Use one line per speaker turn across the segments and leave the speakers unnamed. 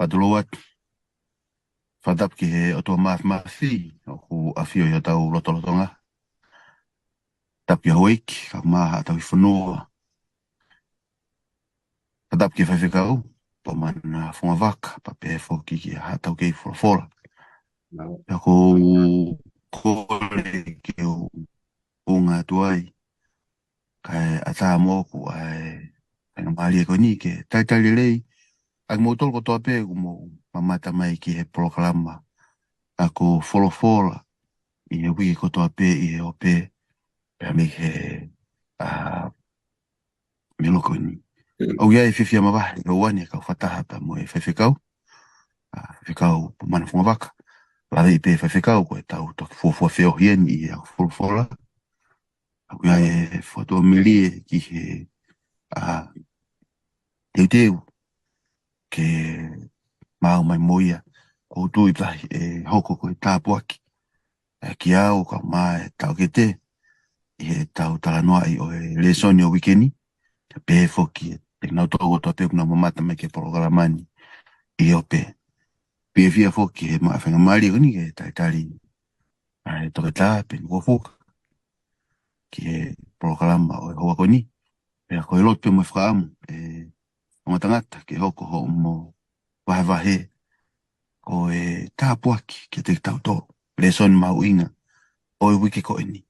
Paduluat, fadap ki he o tō mafi, o ku awhio i o tau lotolotonga. Tap ki hoik, ka maha tau i whanua. Fadap ki Faifekau, Poumana Fungavaka, pa pe foki ki ha tau kei Fukofuka. Pea ko kore ki o ngā tuai, kai ata moku ai maali e koni ke taitari lei, ag mo tolko toa pe mo mamata mai ki he proklama ako Fukofuka i he wiki ko toa pe i he ope pea me he me loko ni. Au ia e whiwhia mawahi o wani kau whataha pa mo e Faifekau, Faifekau Poumana Fungavaka. Lawe i pe Faifekau ko e tau toki fuafua whio hien i a Fukofuka. Au ia e whatua milie ki he teu ke mau mai moia ko tui plahi e hoko ko e tāpuaki. Ki au ka mai tau ke te i he tau talanoa i o e Lesoni o wikeni. Te pe foki e te nau tōgo tō pe kuna mamata mai ke programani i o pe. Pe fia foki he maa whenga maari huni ke taitari e toke tā Peni Fukofuka ki he programa o e hoa koni. Pea ko e lot pe mo e whakaamu e o tangata ke hoko ho mo wahe ko e tāpuaki ke te tau tō Lesoni mau inga o e wiki ko e ni.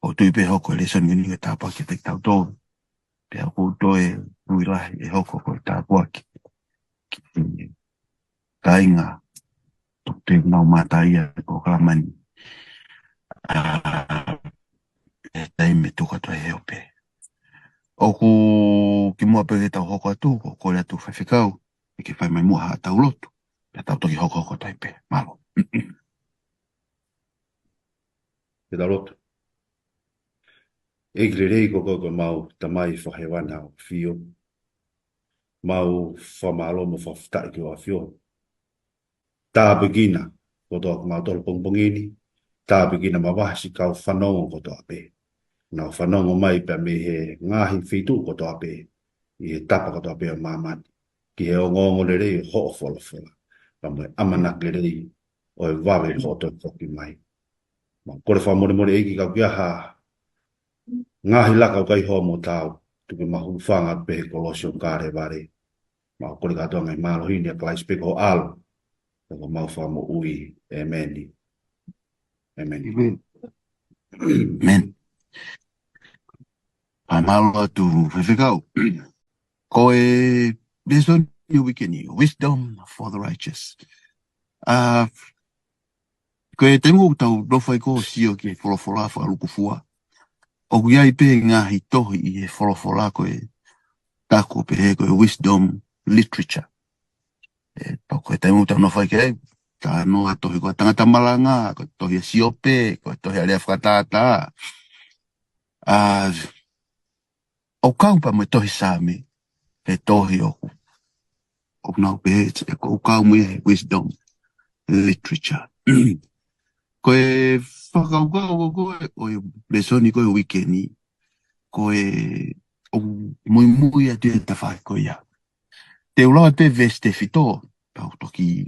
O tui pe hoko e Lesoni uni ke tāpuaki ke te tau tō. Pea ko tō e uirahi e hoko ko e tāpuaki ki te kainga tok te mau mātaia ko kalamani e taime tuka to e ope. O ku ki mua pe tau hoko atu, ko kore atu Faifekau, e ke whai mai mua ha tau lotu, pea tau toki hoko taipe, malo.
Te taloto. E kire rei ko mau tamai whahewana o whio. Mau whamalo mo whaftai ki o a whio. Tā begina ko toa mau tolo pongpongini. Tā begina ma wahasi kau whanongo ko toa pe. Nau whanongo mai pe me he ngahi whitu ko toa pe. I he tapa ko toa pe o mamani. Ki he o ngongo le rei ho o whola. Pamoe amanak le rei o e wawe ho to toki mai. Ma kore whamore eiki kau kia ha ngahi laka o kai hoa mo tau, tuke mahu whanga pehe kolosio kāre ware. Ma kore katoa ngai malo hini a klai speko ho alo. Tako mau whamo ui, emeni. Amen.
Amen. Pai malo atu Faifekau. Ko e Lesoni o wikeni, wisdom for the righteous. Ko e tengu tau dofai ko sio ki e Fukofuka whakalukufua. O ku iai pe ngahi tohi i e Fukofuka ko e tako pe he ko e wisdom literature. E ko e tengu tau nofai ke ta noa tohi ko tangata malanga, ko tohi a siope, ko tohi a lea whakatata. O kaupa mo tohi Saame, e tohi o nau pe e ko kau mo e wisdom literature. Ko e whakaukau ko o e Lesoni ko e wikeni, ko e o Moimoi a te tawhai ko ia. Te ulawa te veste fito, pau toki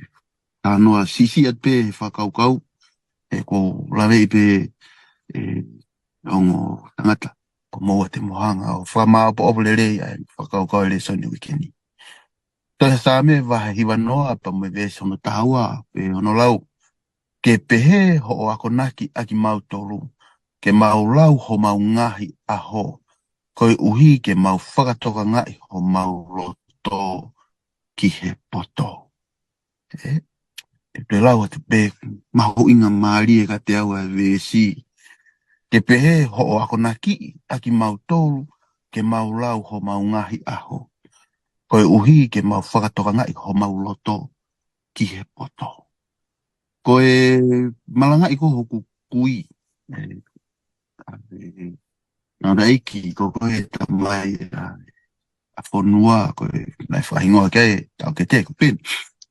tānoa sisi at pe whakaukau, e ko lawe i pe ongo tangata, ko moa te mohanga o whamao po opolere a whakaukau e Lesoni wikeni. Tohi Saame waha hiwa noa pa mo e vese ono tahaua, pe ono lau, ke pehe ho o ako naki aki mau tolu, ke mau lau ho mau ngahi aho, koe uhi ke mau whakatoka ngai ho mau roto ki he poto. Te lau te pe mahu inga maari e ka te aua vesi. Ke pehe ho o ako naki aki mau tolu, ke mau lau ho mau ngahi aho, koe uhi ke mau whakatoka ngai ho mau roto ki he poto. Ko e malanga i ko hoku kui. Nā reiki ko koe tamai a whanua ko e nai whahingoa kei tau ke te ko Peni.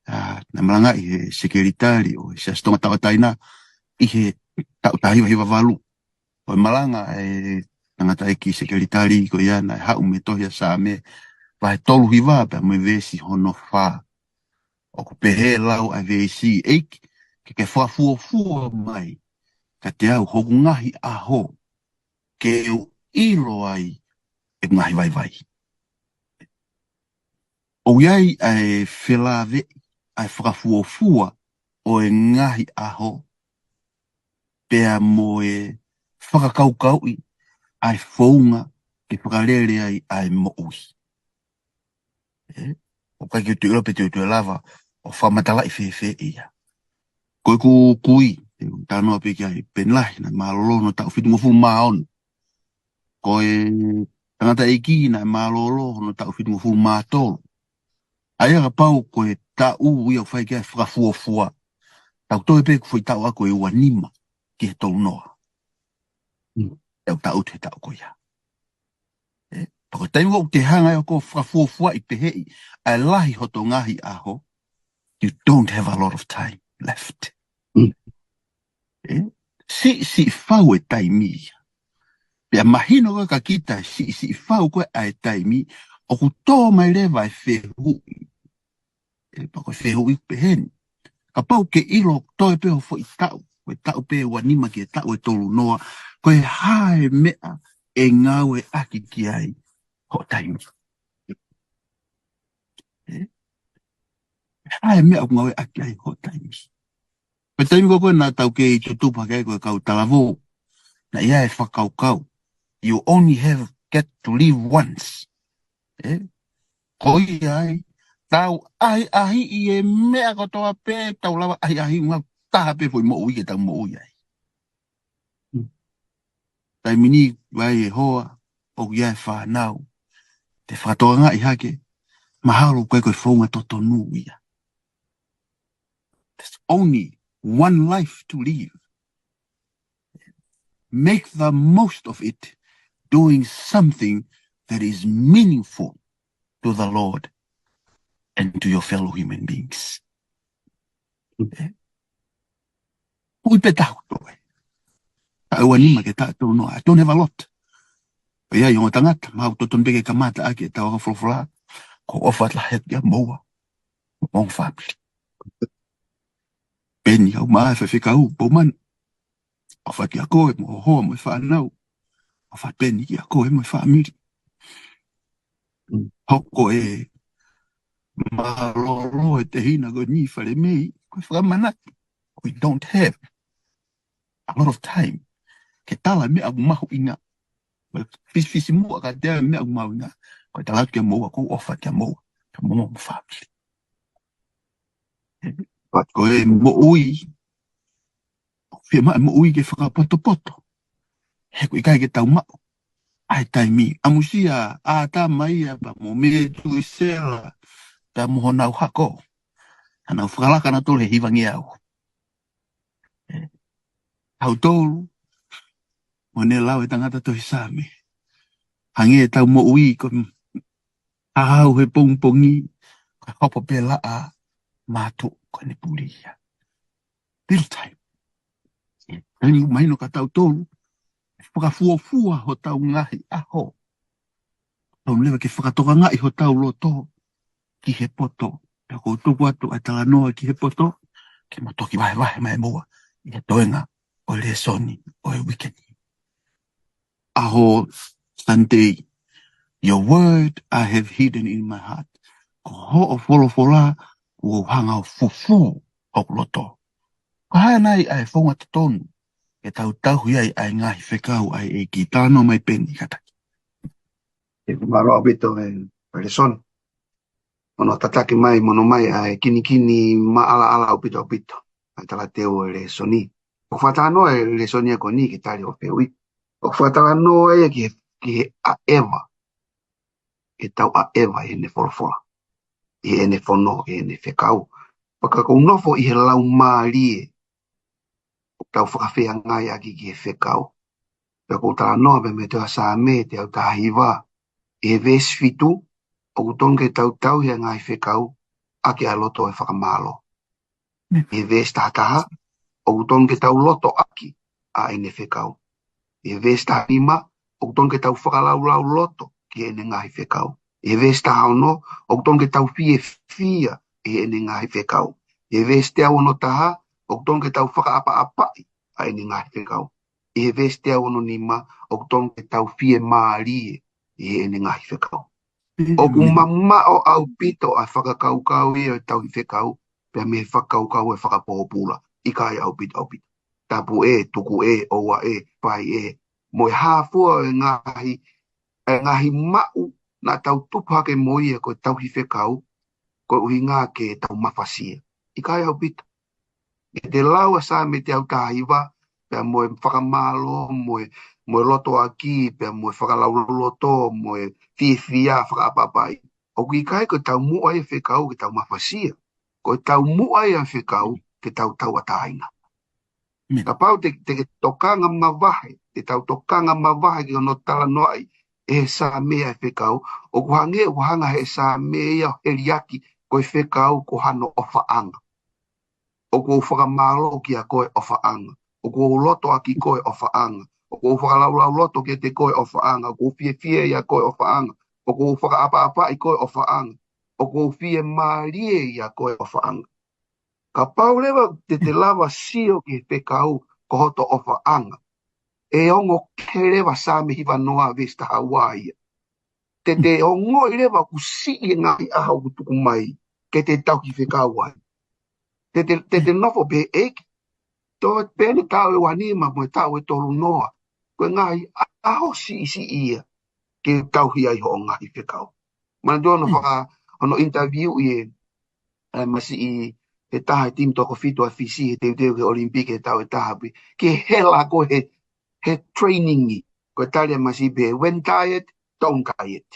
Nā malanga i he sekeritari o se astonga tawataina i he tau tahiwa hiwa walu. Ko e malanga e tangata eki sekeritari ko ia nai hau me tohi a Saame wahe tolu hiwa pe me vesi hono wha. O ku pehe lau ai vesi eik, ke whafua mai, ka te au hoku ngahi aho, ke u ilo ai, e ngahi vai. O iai ai whelave, ai whakafua o e ngahi aho, pea mo e whakakaukau ai whaunga, ke whakarere ai mo ui. O kai ki tu irope te lava, o whamatala i whewhe ia. Koe ku kui, tanoa pe ki ai penlahi, na malolo no tau whitu ngofu maon. Koe tangata eki na malolo no tau whitu ngofu matolo. Ai aga pau koe ta u ia whai kia whakafuafua. Tau toi pe kufoi tau ako e ua nima ki he tolu noa. Tau tau te tau koe ia. Pako taimi wau te hanga e ko whakafuafua i te hei. Ai lahi hoto ngahi aho. You don't have a lot of time left. Si whau e taimi. Pea mahino ka kita si whau koe ai taimi. O ku tō mai lewa e whehu. Pako whehu i peheni. Ka pau ke ilo toi pe ho fo i tau. Koe tau pe wanima ki e tau e tolu noa. Koe hae mea e ngau e aki ki ai ho taimi. Hae mea ngau e aki ai ho taimi. Koe taimi koe nā tau ke i tutupa kei koe kau talavo. Na ia e whakau. You only get to live once. Koi ai. Tau ahi i e mea kotoa pe. Tau lawa ahi ngau taha pe foi mo ui ke tau mo ui ai. Tai mini vai e hoa. O ia e whanau. Te whakatoa ngā i hake. Mahalo koe koe whaunga toto nu ia. There's only one life to live. Make the most of it doing something that is meaningful to the Lord and to your fellow human beings. Ui pe tau toi. Tau anima ke tau no. I don't have a lot. Ia i onga tangata. Mau toton peke kamata ake tau aka wholawhala. Ko ofat la het ya moa. Mong family. Peni au maa Faifekau, Poumana. Ofat ya koe mo hoa mo whanau. Ofat peni ya koe mo family. Hoko e malolo e te hina go ni whare mei. Koe whakamana. We don't have a lot of time. Ke tala me abu mahu inga. Fisi mua ka tea me abu mahu inga. Koe tala kia moa, ko ofat kia moa. Ka moa mo family. Koe mo ui. Fia mai mo ui ke whakapoto. He koe kai ke tau mao. Ai taimi. Amusia a ta mai ba mo me tu i sela. Ta mo honau hako. Ana whakalaka na tole hivangi au. Hau tolu. Mo ne lau e tangata tohi Saame. Hange e tau mo ui ko ahau he pongpongi. Ko hopo pe laa mātu ko ne puria. Little time. Tani maino ka tau tolu. Whakafuafua ho tau ngahi aho. Tau lewa ke whakatoka ngai ho tau loto ki he poto. Pea ko tuku atu ai tala noa ki he poto. Ke motoki vahe mai moa. I he toenga o Lesoni o e wikeni. Aho Sunday. Your word I have hidden in my heart. Ko ho o wholofola o hanga o fufu o loto. Ko hae nai ai whonga tatonu. E tau tahu ai ai ngahi whekau ai e ki tāno mai Peni kataki.
E maro abito e Lesoni. Ono tataki mai mono mai ai kini maala opito. Ai tala teo e Lesoni. O whatano e Lesoni e koni ki tari o peui. O whatano e ki a eva. E tau a eva i ne wholofola. I ne whono, i ne whekau. Paka kou nofo i he lau maalie. O tau whakawhea ngai aki ki he whekau. Paka kou tala noa me te a Saame te au tahiwa. E ves fitu. O kutonge tau hea ngai whekau. Ake a loto e whakamalo. E ves tahataha. O kutonge tau loto aki. A ene whekau. E ves tahima. O kutonge tau whakalau loto. Ki ene ngai whekau. E ves tahaono. O kutonge tau fia. e ene ngahi whekau. E vestea ono taha, o tonu ke tau whakaapa-apa a ene ngahi whekau. E vestea ono nima, o tonu ke tau fie maari e ene ngahi whekau. O ku mama o au pito a whakakaukau e o tau i whekau, pia me whakaukau e whakapopula, i kai au pito au pito. Tapu e, tuku e, oua e, pai e, mo e hāfua e ngahi mau na tau tupake moi e ko tau hi whekau, ko uhi ngā ke tau mawhasia. I kai au pito. E te laua Saame te au tahiwa, pia mo e whakamalo, mo e loto aki, pia mo e whakalauroloto, mo e whiwhia, whakapapai. O ki kai ko tau mua e whekau ke tau mawhasia. Ko tau mua e whekau ke tau tau atahinga. Ka pau te tokanga mawahe, te tau tokanga mawahe ki ono tala noai, e Saame e whekau, o kuhange o hanga he Saame e heriaki, ko e whekau ko hano ofa anga. O ko whakamalo ki a koe ofa anga. O ko loto aki koe ofa anga. O ko whakalaulau loto ki te koe ofa anga. O ko fie i a koe ofa anga. O ko whakaapa-apa i koe ofa anga. O ko fie marie i a koe ofa anga. Ka paulewa te lava sio ki te kau ko hoto ofa anga. E ongo kerewa Saame hiwa noa vesta Hawaii. Te ongo i rewa ku si i ngai aha u tuku mai ke te tau ki whekau ai. Te nofo pe eki. Tō pēni tāu e wanima mo e tāu e tolu noa. Koe ngai aho si ia ke tauhi ai ho ngahi whekau. Mana tōna whaka ono interview i masi i he taha e tim toko whitu a whisi he teu ke Olimpike e tau e taha pi. Ke hela ko he training i. Koe talia masi pe when tired, don't tired.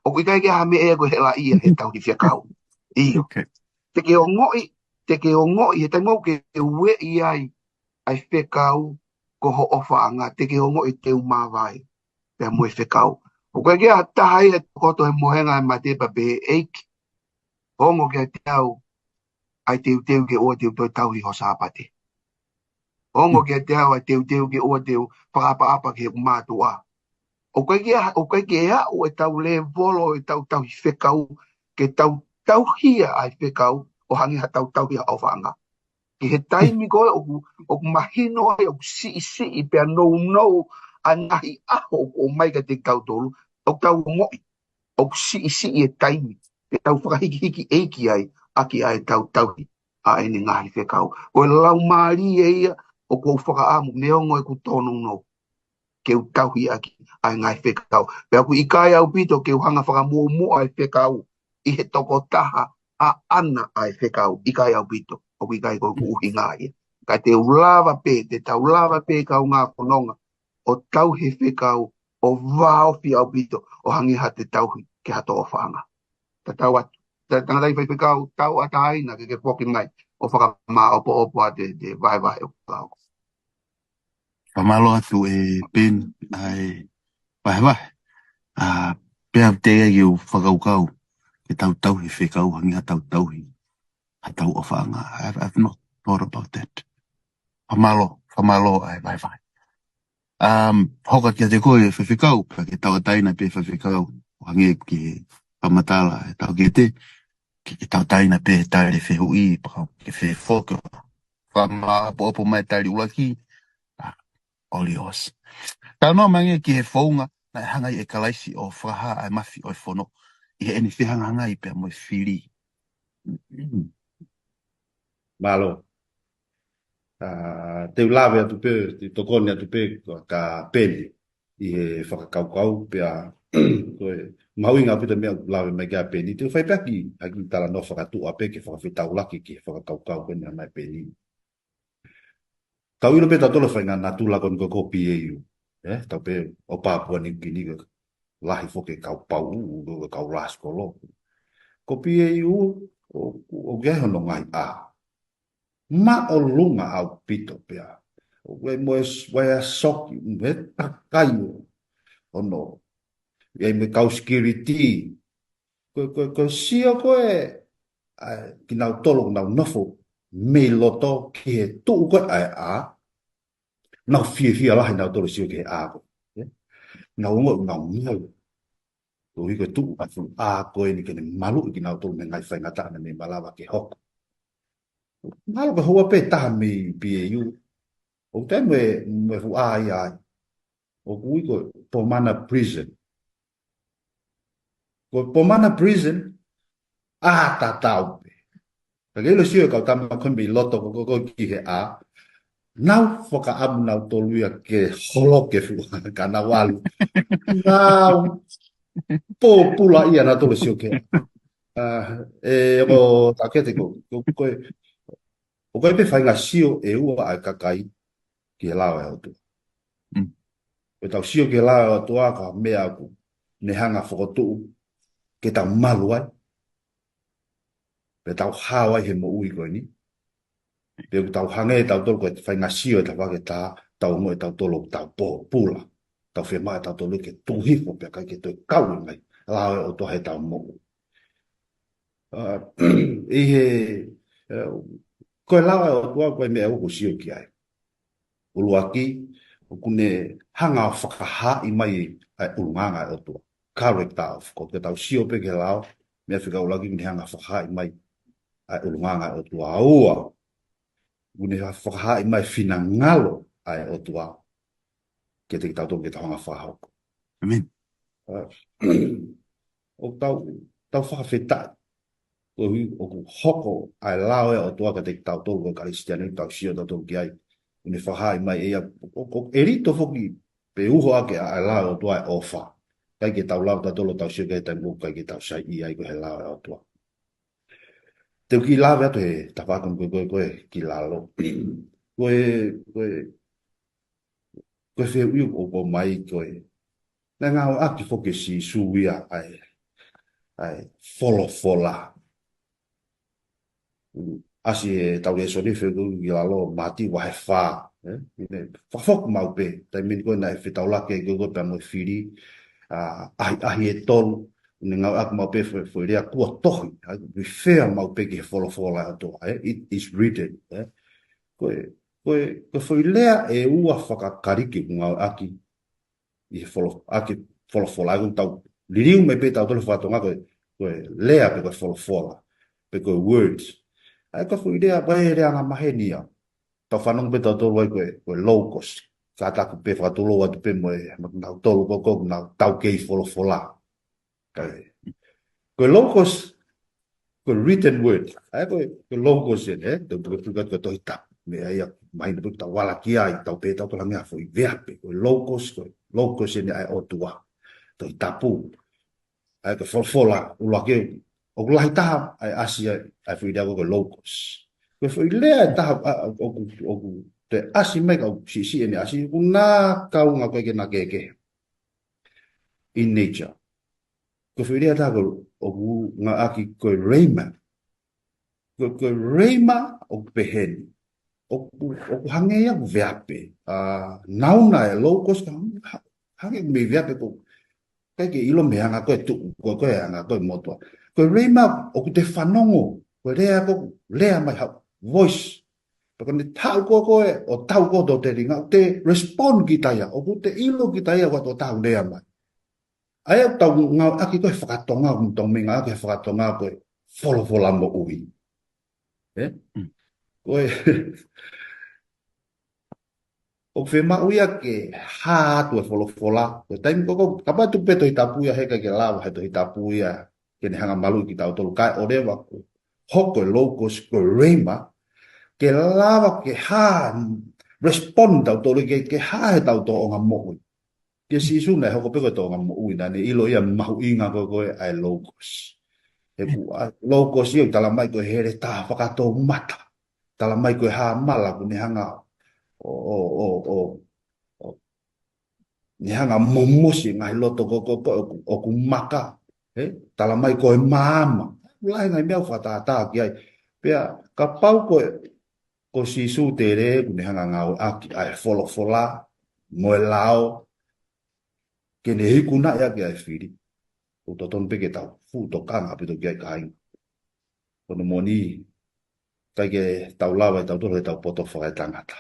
O koe kai ke hame ea koe hela ia he tauhi whekau. Iyo. Te ke o ngoi, he tango ke ue i ai ai whekau ko ho ofa anga te ke hongo i te umawai pia mo e whekau. O koe kia tahai e koto he mohenga e matepa pe eiki. Hongo kia te au ai teu ke oa teu toi tauhi ho sāpate. Hongo kia te au ai teu ke oa teu whakapa-apa ke kumātua. O koe kia au e tau le volo e tau tauhi whekau ke tau tauhia ai whekau o hangi ha tau tauhia au whaanga. Ki he taimi koe o mahino ai o si pia no a ngahi aho o mai ka te tau tolu o tau ngoi o si e taimi e tau whakahiki eiki ai aki ai tau tauhi a ene ngahi whekau o lau maari e ia o kou whakaamu neongo e ku tono no ke u tauhi aki ai ngahi whekau pia ku ikai au pito ke u hanga whakamua ai whekau i he toko taha a ana ai whekau ikai au pito o ki kai ko uhi ngai. Ka te ulawa pe, te tau ulawa pe kau ngā whanonga, o tau he whekau, o wāofi au pito, o hangi ha te tauhi ke hato o whanga. Ta tau atu. Ta tangatai whekau, tau ataina ke poki mai, o whakamā opo a te vai o kau.
Whamalo atu e Peni ai vai. Pea te egi o whakaukau, ke tau tauhi whekau, hangi ha tau tauhi. Atau ofanga. I've not thought about that. Whamalo ai vai. Hoka kia te koe Faifekau, pa ke tau taina pe Faifekau, hange ki pamatala e tau ke te, ke tau taina pe tare whehu i, pa ke whe whoka, whama opo mai tari ulaki, olios. Tau no mange ki he whaunga, na hangai e kalaisi o whaha ai mafi o whono, i he eni whihanga hangai pe mo whiri.
Malo. Te ulawe atu pe, te tokone atu pe, ka Peni, i he whakakaukau, pia, koe, mauinga pita mea ulawe mai kia Peni, te whaipaki, aki tala no whakatua pe, ke whakawhitau laki ki whakakaukau kwenye mai Peni. Tau ilo pe tatola whainga nā tūla kon ko PAU, tau pe o Papua ni kini lahi whoke kau pau, kau raskolo. Ko PAU, o gehono ngai a. Ma o lunga au pito pia. We moe soki, me takai o no. E me kau security. Ko sio koe, ki nau tolo nau nofo, me loto ki he tuu koe ai a. Nau fia lahi nau tolo sio ki he a. Nau ngo, nau ngau. Tohi ko tu atu a koe ni kene malu ki nau tolu me ngai whai ngata na me malawa ke hoko. Malo ka hoa pe taha mi BAU. O te me fu a ai ai. O kui ko Poumana prison. Ko Poumana prison a ta tau pe. Ka kelo sio kau tama kon bi loto ko ki he a. Nau whaka amu nau tolu ia ke holo ke fu ka na walu. Nau po pula ia na tolu sio ke. O takete ko o koe pe whainga sio e ua ai kakai ki he lao e o tu. E tau sio ki he lao e o tu a ka mea aku ne hanga whakotuu ke tau malu ai. Pe tau hao ai he mo ui koe ni. Pe ku tau hange e tau tolu koe whainga sio e tau wake tā tau mo e tau tolu tau po pula. Tau whema e tau tolu ke tuhifo pe kai ke toi kau mai. Lao e o tu he tau mo ui. I he koe lao e o tu a koe mea uku sio ki ai. Uluaki, o kune hanga o whakaha i mai ai ulunganga e o tua. Character of, ko te tau sio pe ke lao, mea whika ulaki kune hanga whakaha i mai ai ulunganga e o tua. Aua, kune whakaha i mai whina ngalo ai o tua, ke te tau tō ke tau hanga whahau.
Amen.
O tau whakawhetai, o ku hoko ai lao e o tua ka te tau tō ko karistianu tau sio tau tō ki ai. Une whahai mai e e rito whoki pe uho ake a lao o tua e ofa. Kai ke tau lau tolo tau sio kai tai muka ke tau sai i ai ko he lao e o tua. Teu ki lao atu he tapakam koe ki lalo. Koe wheu iu o po mai koe. Nā ngā o aki whoki si suia ai fola. Asi e tau Lesoni whegu i lalo mati wahe wha. Whawhok mau pe, tai mini koe nai whetau lake e gogo pe mo whiri, ahi e tolu, ni ngau ak mau pe wherea kua tohi, we whea mau pe ki he wholofola ato, it is written. Koe whewelea e ua whakakariki ngau aki, i he wholofola, aku tau liriu me pe tau tolu whatonga koe lea pe koe wholofola, pe koe words. Ai ka fu idea bai rea nga mahenia. Tau whanong pe tau tolu ai koe low cost. Ka taku pe whakatolo atu pe moe nau tolu koko nau tau kei wholofola. Koe low cost, koe written word. Ai koe low cost yen, tau pukat koe tohi tap. Me ai a mahi na tau wala ki ai, tau pe tau tola mea fo i veape. Koe low cost yen ai o tua. Tohi tapu. Ai koe wholofola, ulake o lahi taha ai asi ai fui dago ko locos. Ko fui lea taha o te asi mai ka si ene asi ku nā kau ngā koe ke nā keke. In nature. Ko fui lea taha o ngā aki koe reima. Koe reima o peheni. O hange ia ku veape. Nauna e locos ka hange me veape ko kai ke ilo me hanga koe tu koe hanga koe motoa. Koe reima o ku te whanongo, koe rea ko lea mai hau, voice. Paka ne tau koe o tau koe do te ringa, te respond ki taia, o ku te ilo ki taia wato tau lea mai. Ai au tau ngau aki koe whakatonga, tau minga aki whakatonga koe wholofola mo ui. Koe, o whema uia ke hātu e wholofola, koe taimi koko, kapatu pe toi tapuia heka ke lawa he toi tapuia, kene hanga malu ki tau tolu kai o rewa ko hoko e locos ko reima ke lava ke ha respond tau tolu ke ha he tau to o nga mo'ui ke si suna hoko peko to nga mo'ui na ne ilo ia mahu inga ko ai locos e ku locos ia tala mai ko here ta whakato mata tala mai ko ha mala ku ne hanga o ni hanga momosi ngai loto o ku maka tala mai koe mama. Lai ngai mea whatata ki ai. Pea, ka pau ko si su te re, kune hanga ngau aki ai wholofola, moe lao, ke ne hikuna ea ki ai whiri. O to ton peke tau, fu to kanga pito ki ai kainga. Kono moni, kai ke tau lawa e tau toro e tau poto whakai tangata.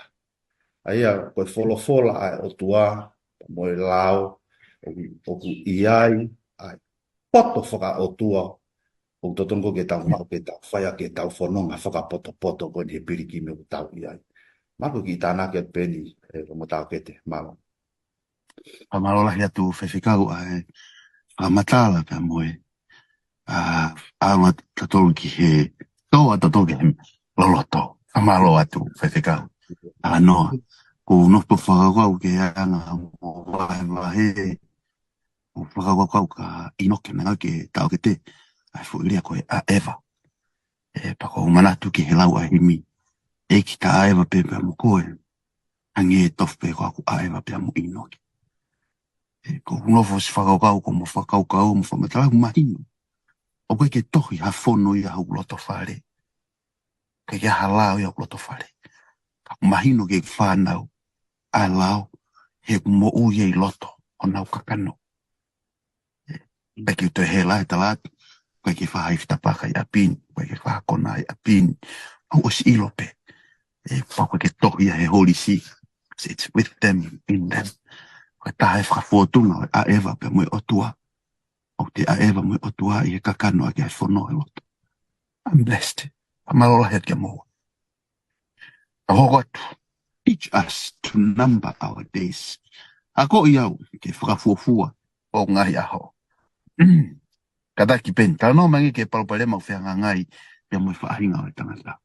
Aia, koe wholofola ai o tua, moe lao, o ku iai, ai. poto whakaotua o totongo ke tau mau ke tau whaia ke tau whanonga whakapoto ko ni he piriki me o tau iai. Mako ki tāna ke Peni e mo tau ke te mau.
Pamarola hia tu Faifekau a matala pe moe. Awa tatolu ki he toa tatolu ki he loloto. Pamalo atu Faifekau. Noa. Ko nopo whakakau ke anga mo wahe. O whakakau ka inoke nanga ke tau ke te. Ai fu iria koe a Eva. Pako manatu ki he lau a himi. E ki ta a Eva pepe mo koe. Ange tofu ko aku a Eva pe mo inoke. Ko nofo si whakakau ko mo whakaukau mo whamatala mahino. O koe ke tohi ha whono i a hau loto whare. Ke kia halao i a hau loto whare. Mahino ke whanau. A lao. He mo uye i loto. O nau kakano. Peki uto he lai talatu. Koe ke whahai whitapaka i a pini. Koe ke whakona i a pini. Au o si ilope. Koe ke tohi a he holy see. It's with them, in them. Koe tahe whakafotunga a Eva pe moe otua. O te a Eva moe otua i he kakano a kia whono e loto. I'm blessed. Pamarola hea kia moa. Ahoko atu. Teach us to number our days. Ako iau ke whakafuafua o ngai aho. Kataki pen. Tala no mangi ke palopalema u whianga ngai pia moe whaahinga o tangata.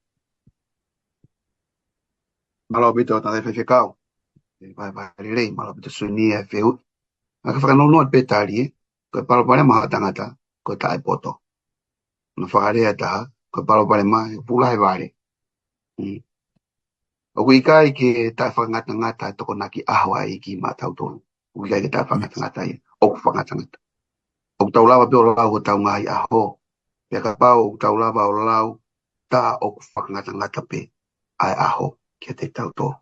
Malo bito ta Faifekau. Vai rei malo bito Sunia feu. Aka whakanono at petari ko palopare maha tangata ko tae poto. No whakarea taha ko palopare maha pula he vare. O ikai ke tae whakangata toko naki ahwa i ki matau tonu. O ikai ke tae whakangata i o whakangata. O tau lava pe o lau o tau ngai aho. Pia ka pau o tau lava o lau ta o whakangata pe ai aho ke te tau tō.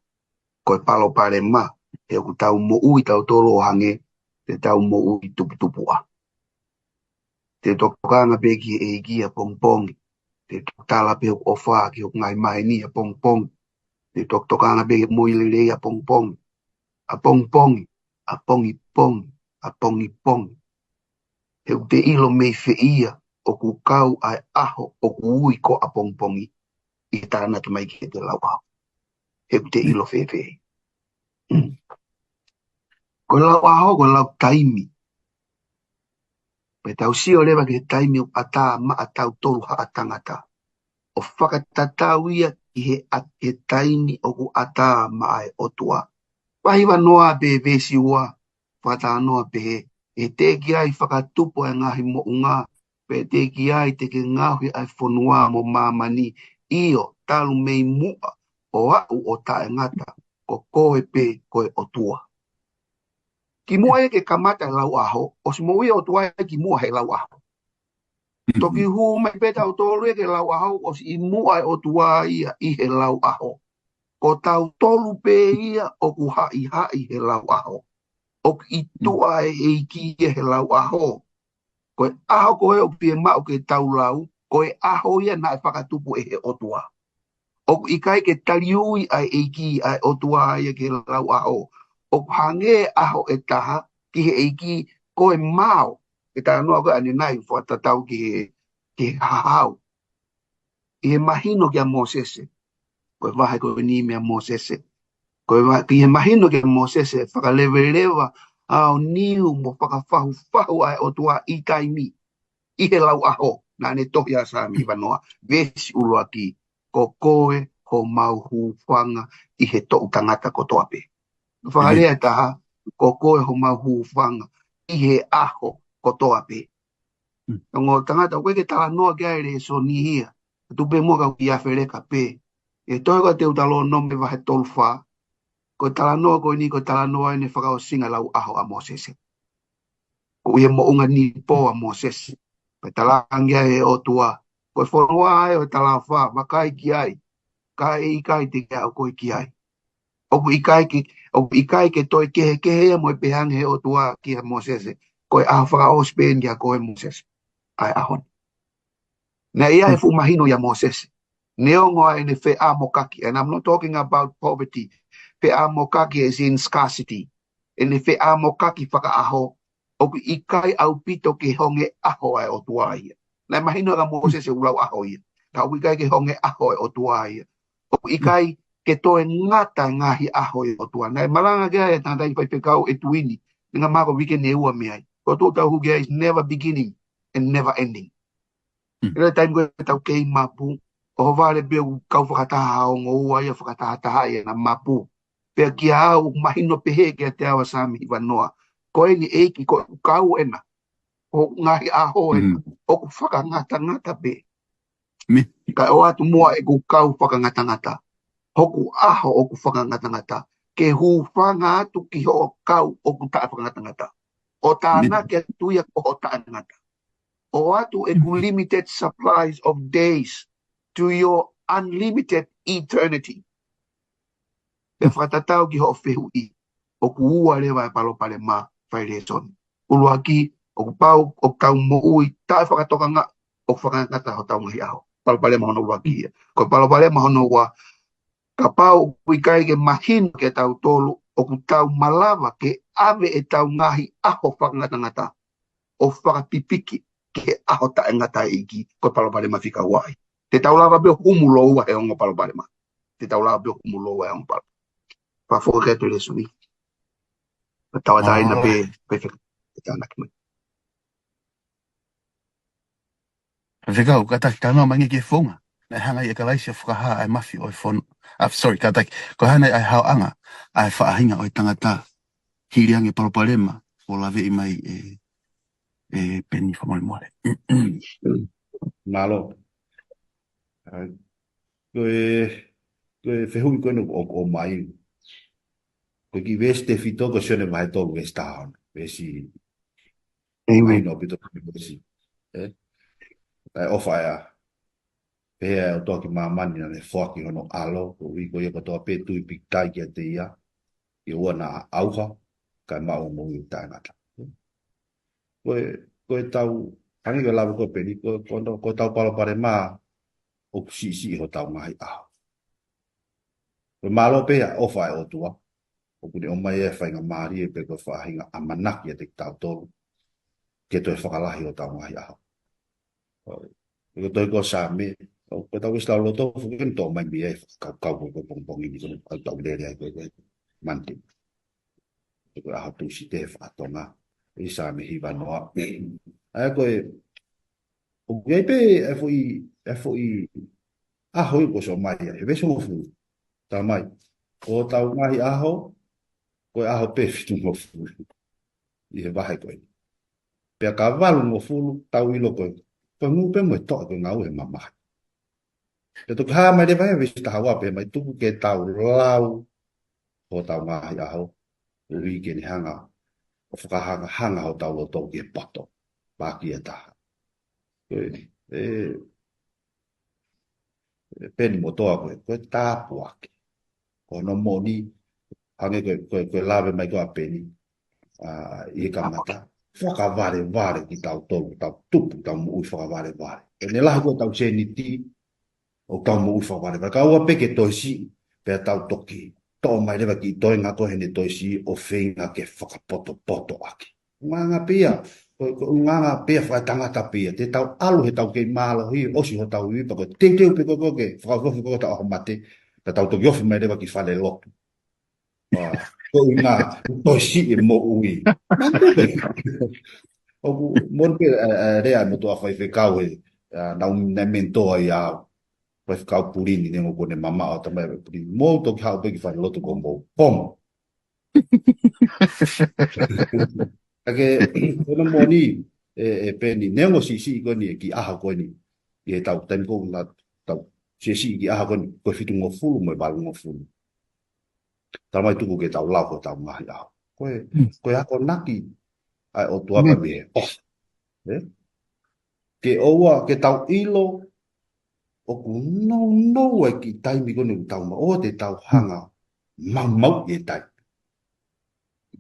Ko palopare ma e o tau mo ui tau tōro o hange te tau mo ui tuputupua. Te tokanga pe ki e gia pongpong. Te tala pe o wha ki o ngai mai ni a pongpong. Te tokanga pe mo ile a pongpong. A pongpong. A pongi pong. A pongi pong. He te ilo me fe ia o ku kau ai aho o ku ui ko a pongpongi. I tāna te mai ki te lau aho. He te ilo fe fe. Ko lau aho ko lau taimi. Pe tau si o lewa ke taimi o ata ma atau toru ha atangata. O whakatatau ia ki he taimi o ku ata ma ai otua. Wahiwa noa pe vesi ua. Whata noa pe he. E te ki ai whakatupo e ngahi mo unga. Pe te ki ai te ke ngahi ai whanua mo mamani. Io talu mei mua o au o tae ngata. Ko koe pe koe otua. Ki mua e ke kamata lau aho. O si mo ia otua e ki mua he lau aho. Toki hu mai peta o tolu e ke lau aho. O si i mua e otua ia i he lau aho. Ko tau tolu pe ia o ku hai he lau aho. O ki tua e ki he lau aho. Koe aho koe o pie mao ke tau lau. Koe aho ia na e whakatupu e he otua. O ikai ke taliui ai ki ai otua ia ke lau aho. O hange aho e taha ki he eiki koe mao. Ke tā noa koe ane nai whatatau ki he hahau. I he mahino ki a Mosese. Koe wahe koe ni mea Mosese. Ki he mahino ki a Mosese whakalewelewa au niu mo whakawhahu ai otua i taimi. I he lau aho. Nā ne tohi a Saame wanoa. Vesi ulua ki ko koe ho mau huwhanga i he tō tangata ko toape. Whakarea taha, ko koe ho mau huwhanga i he aho ko toape. Ngō tangata, koe ke tala noa kia e Lesoni hia. Tupe mua ka ki awhereka pe. E toi ko te utalo nome wahe tolwha. Ko tala noa koe ni ko tala noa ene whakao singa lau aho a Mosese. Ko ia mo unga ni po a Mosese. Pe tala angia e o tua. Ko whanua ai o tala wha, makai ki ai. Ka e ikai te kia o koe ki ai. Oku ikai ke toi kehe mo e pehang he o tua ki a Mosese. Koe aho whaka o Spain kia koe Mosese. Ai ahon. Na ia he fu mahino ya Mosese. Neongo ai ne fe a mokaki. And I'm not talking about poverty. Fe a mokaki is in scarcity. E ne fe a mokaki whaka aho. o ku ikai au pito ke honge aho ai o tua ia. Nai mahino ka Moses e ulau aho ia. Ka u ikai ke honge aho ai o tua ia. O ku ikai ke toe ngata ngahi aho ai o tua. Nai malanga kia e tanda i Faifekau e tuini. Nga mako wike ne ua me ai. Ko tō tau hukia is never beginning and never ending. Ila time ko tau kei mapu. O vale be kau whakataha o ngō ia whakataha taha ia na mapu. Pea kia au mahino pehe kia te awa Saame i wanoa. Ko e ni eiki ko kau ena. O ngahi aho ena. O ku whakangata ngata be. Ka o atu mua e ku kau whakangata ngata. Hoku aho o ku whakangata ngata. Ke hu whanga atu ki ho kau o ku taa whakangata ngata. O tāna ke tuia ko ho taa ngata. O atu e ku limited supplies of days to your unlimited eternity. Pe whakatatau ki ho whehu i. O ku ua lewa e palo pale ma whai Lesoni. Ulu aki, o ku pau, o kau mo ui, tae whakatoka nga, o ku whakangata ho tau ngahi aho. Palo pale mahono ulu aki ia. Ko palo pale mahono wa, ka pau kui kai ke mahino ke tau tolu, o ku tau malawa ke ave e tau ngahi aho whakangata ngata. O whakapipiki ke aho tae ngata iki, ko palo pale ma whika wai. Te tau lava be humulo ua he ongo palo pale ma. Te tau lava be humulo ua he ongo palo. Pa Fukofuka Lesoni. Tawa tayo na be perfect.
Faifekau, kata tano mangi ke fonga. Na hanga i kalaisia whakaha ai mafi o fon. Sorry, kata ko hana ai hao anga ai whaahinga o tangata hiriangi palopalema o lawe i mai Peni Moimoi.
Malo. Koe whehui koe no o mai. Koe ki veste fito ko sione mai tolu vesta hon. Vesi mai no pito vesi. Ai ofa ya. Pea o toki mamani na le whaki hono alo. Ko wiko ia katoa petu i piktai kia te ia. I ua na auha. Kai mau mo i tai ngata. Koe tau. Hangi koe lawa koe Peni. Koe tau palo pare maa. O si ho tau ngahi aho. Koe malo pea ofa e o tua. O kuni o mai e whainga maari e pe koe whaahinga amanaki e te tau tolu. Ke toi whakalahi o tau ngahi aho. Koe toi ko Saame. Koe tau wista o loto fukin tō mai mi e kau koe pongpongi ni koe au tau lere ai koe manti. Koe aho tu si te whaatonga. I Saame hiwa noa. Ai koe o kei pe e fwoi aho i ko so mai e veso mo fu. Tā mai. O tau ngahi aho. Koe aho pe fitu mo fulu. I he wahe koe. Pea ka walu mo fulu, tau ilo koe. Koe ngu pe mo e toa koe ngau he mamaha. Te tuku haa mai le wahe visi taha wape, mai tuku ke tau lau. O tau ngahi aho. Ui ke ni hanga. O whakahanga hanga ho tau lo tau ke Poto. Paki e taha. Peni mo toa koe. Koe tāpu ake. Ko no moni. Hange koe lawe mai koe a Peni. I ka mata. Whakaware ki tau tolu, tau tupu, tau mui whakaware. E ne lahi koe tau seniti, o tau mui whakaware. Ka ua peke toisi, pea tau toki. Tō mai rewa ki toi ngā koe hene toisi, o whenga ke whakapoto ake. Nganga pia, nganga pia whai tangata pia, te tau alu he tau kei mālo hi, osi ho tau ipa koe, teu pe koe koe, whakakofi koe tau aho mate, pea tau toki ofi mai rewa ki whale lotu. Ko ngā toisi e mo ui. Mantupe. Oku morpe rea mo toa Faifekau e nau ne mentoa i a Faifekau purini ne ngoko ne mama o tamai purini. Mo toki hao peki whare loto kombo. Pomo. Ake, kono moni Peni, nengo si koni e ki aha koni. I e tau tempo na tau si ki aha koni koe fitu ngō fulu mo e balu ngō fulu. Tamai tuku ke tau lau ko tau ngahi aho. Koe ako naki ai o tuapa me oh. Ke oua, ke tau ilo o ku no e ki taimi kone ku tau ma o te tau hanga mau e tai.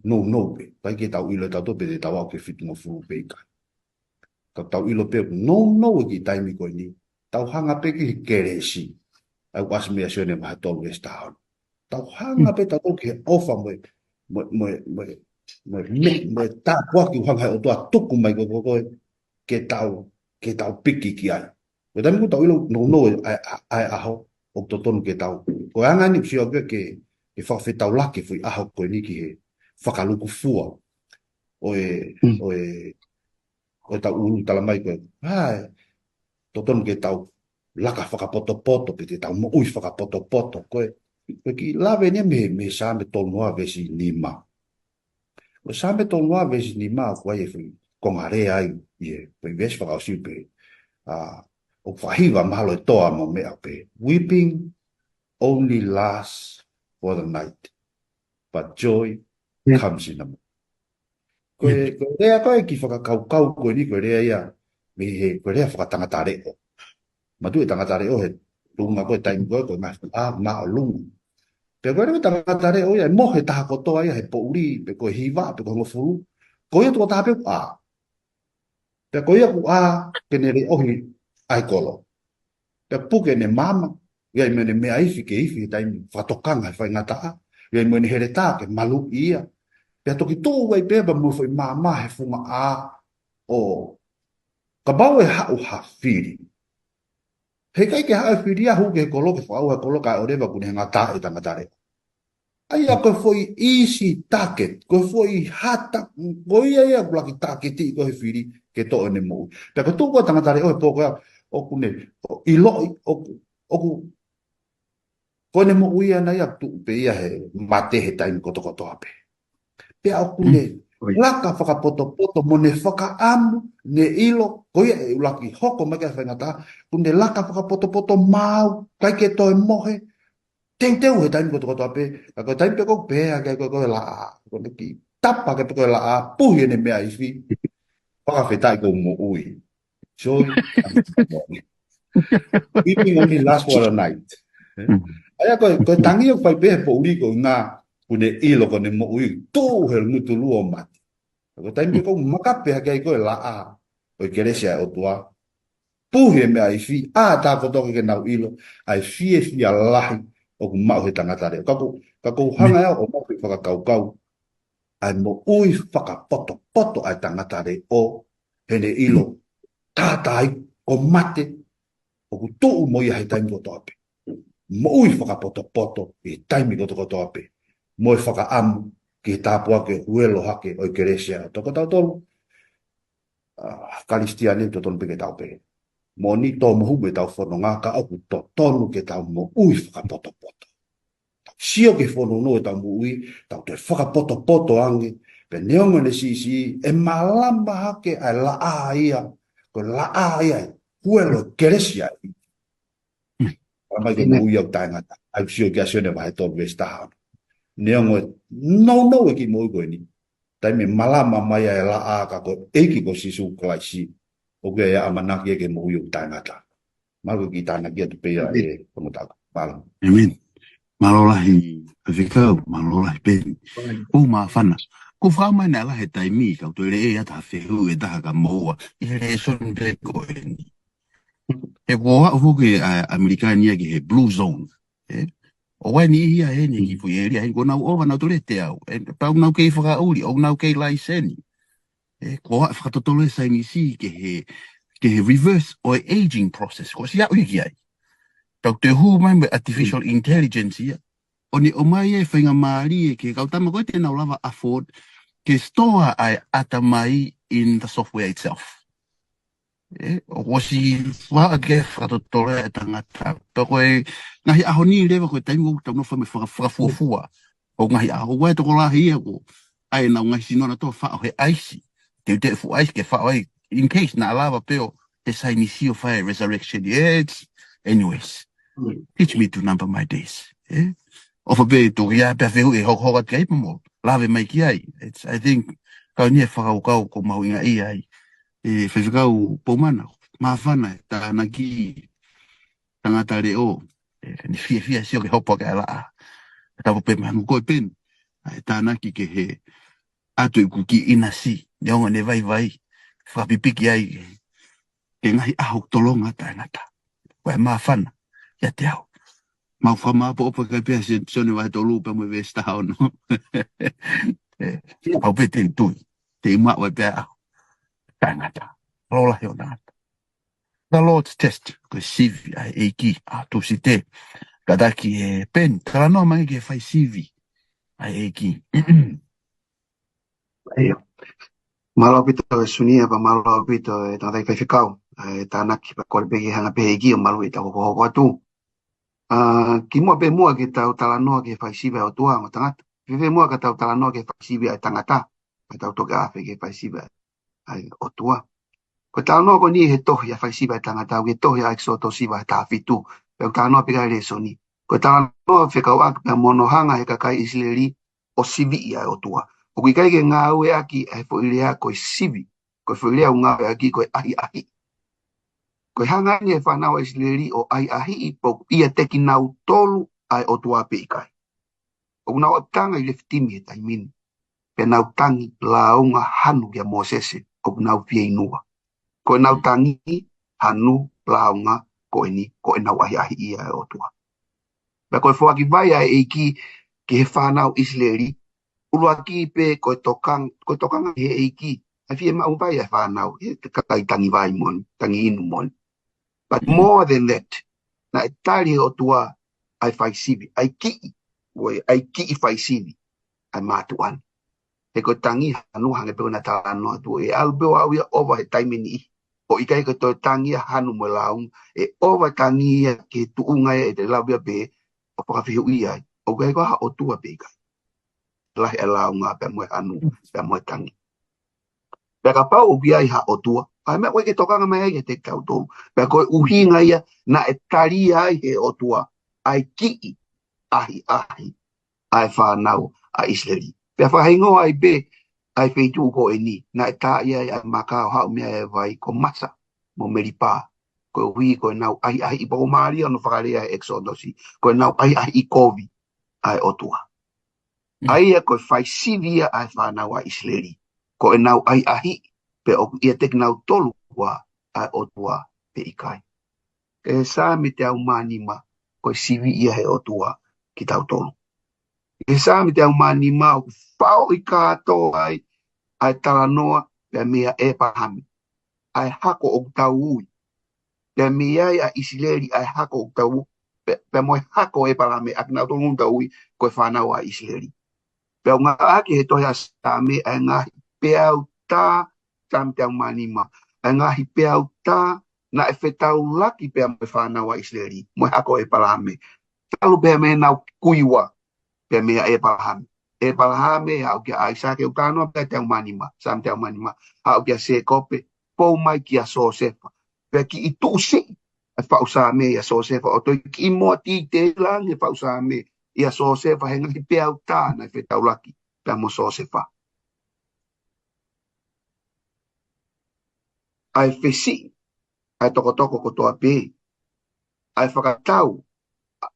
No pe. Pai ke tau ilo e tau tope te tau au ke fitu ngā furu pe ikai. Ka tau ilo pe no e ki taimi kone tau hanga pe ki keresi. Ai was mea sione maha tolu e stahon. Tau hanga pe tau ke ofa mo me ta kwa ki hang hai o tua tuku mai ko ke tau piki ki ai ko dai mu tau ilo no ai aho o to tonu ke tau ko anga ni sio ke fa fe tau la ke fui aho ko ni ki he whakaluku fua o tau ulu tala mai ko ai to tonu ke tau laka whakapoto pe te tau mo ui whakapoto ko ki lawe ni me Saame tonua vesi ni ma o Saame tonua vesi ni ma ko ai fui ko ngare ai ye pe ves whakausi pe o whahiwa mahalo e toa mo mea pe weeping only lasts for the night but joy comes in the morning. Ko rea koe ki whakakaukau koe ni koe rea ia me he koe rea whakatangata reo. Ma tu e tangata reo he lunga koe taimi koe koe ma o lunga. Pe koe rea tangata reo ia mo he taha kotoa ia he pouri pe koe hiva pe koe ngofuru. Koe ia tua taha pe a. Pe koe ia ku a kene re ohi ai kolo. Pe puke ne mama ia i mene mea ifi ke ifi taimi whatokanga he whai ngata a. Ia i mene here tā ke malu ia. Pea toki tō wai pēpa mo whai māma he whunga a o ka bau e hau ha whiri. He kai ke hau whiri a huke he kolo ke whau he kolo kai orewa kune he ngata e tangatare. Ai a koe whai easy target, koe whai hata, koe ia kulaki target i koe he whiri ke tō ene mou. Pea ko tō kua tangatare o he pōko ia o kune i loi o ku koe ne mou ia na ia tu pe ia he mate he taimi koto ape. Pea o kune laka whakapoto mo ne whakaamu ne ilo koia e ulaki hoko mai kia whaingata kune laka whakapoto mau kai ke toi mohe teu he taimi koto ape ka koe taimi peko pēa kai koe laa kone ki tapa kai peko laa puhi ne mea iwi whakawhetai ko mo ui joy weeping only last for a night aya koe tangi o whai pēhe po uri ko ngā kune ilo kone mo ui tō he mutu luo mati. Ko taimi ko makape ha kai ko la a o keresia o tua. Puhe me ai fi a ta ko to ke nau ilo ai fi a lahi o ku mau he tangata re. Ka ko hanga o mo fi whakakau ai mo ui whakapoto ai tangata re o hene ilo tātai o mate o ku tō mo ia he taimi ko to ape. Mo ui whakapoto i taimi ko to ape. Mo e whakaamu ki tāpua ke huelo hake o i keresia. Toko tau tolu, kalistiani to tonu peke tau pe. Mo ni tō mohu me tau whono ngā ka oku to tonu ke tau mo ui whakapoto. Sio ke whono no e tau mo ui, tau te whakapoto ange, pe neonga ne si, e malamba hake ai laa ia, ko laa ia, huelo keresia. Amai ke mo ui au taingata, ai sio ke asio ne wahe tō vestahana. Neongo no e ki mo ko ni taimi malama mai e la a ka ko eki ko sisu klaisi o ke ya amana ke mo yu tangata mago ki tana ki tu pe ya e como ta pala
amen malolahi Faifekau malolahi Peni o ma fana ko fa mai na la he taimi ka to le e ata fehu e ta ka mo e le son de ko ni e wo ho ke amerikani ki he blue zone o wani ia e ni ki fu e ria ko na o na tole te au e pa na ke fa uri o na ke lai seni e ko fa to tole sai ni si ke he reverse or aging process ko sia u ki ai Dr. Who mai artificial intelligence ia o ni o mai e whainga maari e ke kautama koe tēnā lava afford ke store ai ata mai in the software itself o si wha ke whakatotore e tangata pa koe ngahi aho ni lewa koe taingo tau no whame whakafuafua o ngahi aho wai toko lahi ia ko ai nau ngahi sinona toa whao he aisi te fu aisi ke whao ai in case na lava peo te saini si o whae resurrection anyways teach me to number my days o whape to ia pe whehu e hokat kai pamo lave mai ki ai I think kau ni e whakaukau ko mau inga i ai Faifekau Poumana mawhana tāna ki tangata reo ni fia sio ke hopo ke ala tapo pe mangu koe Peni tāna ki ke he atu iku ki inasi neonga ne vai whapipiki ai ke ngahi aho tolonga tangata koe mawhana ia te au mau whama po opa kai pia sio ne vai tolu pa mo vesta hao no Pau pe te tui. Te ima wai pe au. Tangata. Lola heo nangata. The Lord's test. Ko sivi ai eiki. A tu si te. Kadaki e pen. Tala no mangi ke fai sivi. Ai eiki.
Iya. Malo pito e Sunia pa malo pito e tangata i Faifekau. E tanaki pa kore pegi hanga pegi o malu i tako hoko atu. Ki mua pe mua ke tau talanoa ke fai sivi o tua o tangata. Vive mua ke tau talanoa ke fai sivi ai tangata. Pe tau toke afe ke fai sivi ai o tua. Ko talanoa ko ni he tohi a fai sivi ai tangata. Ke tohi a ekso to sivi ai ta fitu. Pe talanoa pika i Lesoni. Ko talanoa whekau ak pe monohanga he kakai Israeli o sivi i ai o tua. O kui kai ke ngā ue aki e fo irea koe sivi. Koe fo irea ngā ue aki koe ahi ahi. Koe hanga ni e whanau Israeli o ahi ahi i po ia teki nau tolu ai o tua pe ikai. O kuna o tanga i leftimi e taimini. Pe nau tangi launga hanu kia Mosese o kuna o pia inua. Koe nau tangi hanu launga koe ni koe nau ahi ahi i ai o tua. Pe koe fwaki vai ai eiki ke he whanau Israeli ulu aki pe koe tokanga he eiki. Ai fie mau vai ai whanau he te kakai tangi vai mon, tangi inu mon. But more than that, na e tari o tua ai whai sivi, ai ki whai sivi, ai mātuan. He koe tangi hanu hange peo na tala noa tu, e albeo au ia ova he taimini i. O ikai koe toi tangi hanu mo laung, e ova tangi ia ke tuunga e te lau ia pe, o whakawhihu i ai. O kai koha o tua pe ikai. Lahi e launga pe moe hanu, pe moe tangi. Pe ka pau o bia i ha o tua, ai mea koe ke tokanga mai ai te kau tolu. Pe koe uhinga ia na e tari ai he o tua, ai ki ahi ahi, ai whanau a Israeli. Pe whahingo ai be, ai wheitu ko e ni, na e tā ia ai makao hao mea e vai ko masa, mo meripa. Koe hui koe nau ahi ahi i poko maari anu whakarea e exodosi, koe nau ahi ahi i kovi ai o tua. Ai e koe whai sivia ai whanau a Israeli. Ko e nau ai ahi, pe o ia tek nau tolu wa ai o tua pe ikai. Ke Saame te au manima, koe sivi ia he o tua ki tau tolu. Ke Saame te au manima, o whao i kāto ai talanoa, pe mea e pahami. Ai hako o tau ui. Pe mea a Israeli ai hako o tau ui. Pe moe hako e pahami, ak nau tolu tau ui, koe whanau a Israeli. Pe o ngā ake he tohi a Saame ai ngahi peau tā Saame te au manima. Ai ngahi peau tā na e whetau laki pea moe whanau a Israeli. Moe hako e palahame. Talu pea me nau kuiwa pea mea e palahame. E palahame hau kia Aisake u tānoa pea te au manima. Saame te au manima. Hau kia se kope. Pou mai kia Sosefa. Pea ki i tūsi. E whau Saame ia Sosefa. O toi ki i moa ti te lang e whau Saame ia Sosefa. He ngahi peau tā na e whetau laki pea mo Sosefa. Ai whesi. Ai toko ko toa pē. Ai whakatau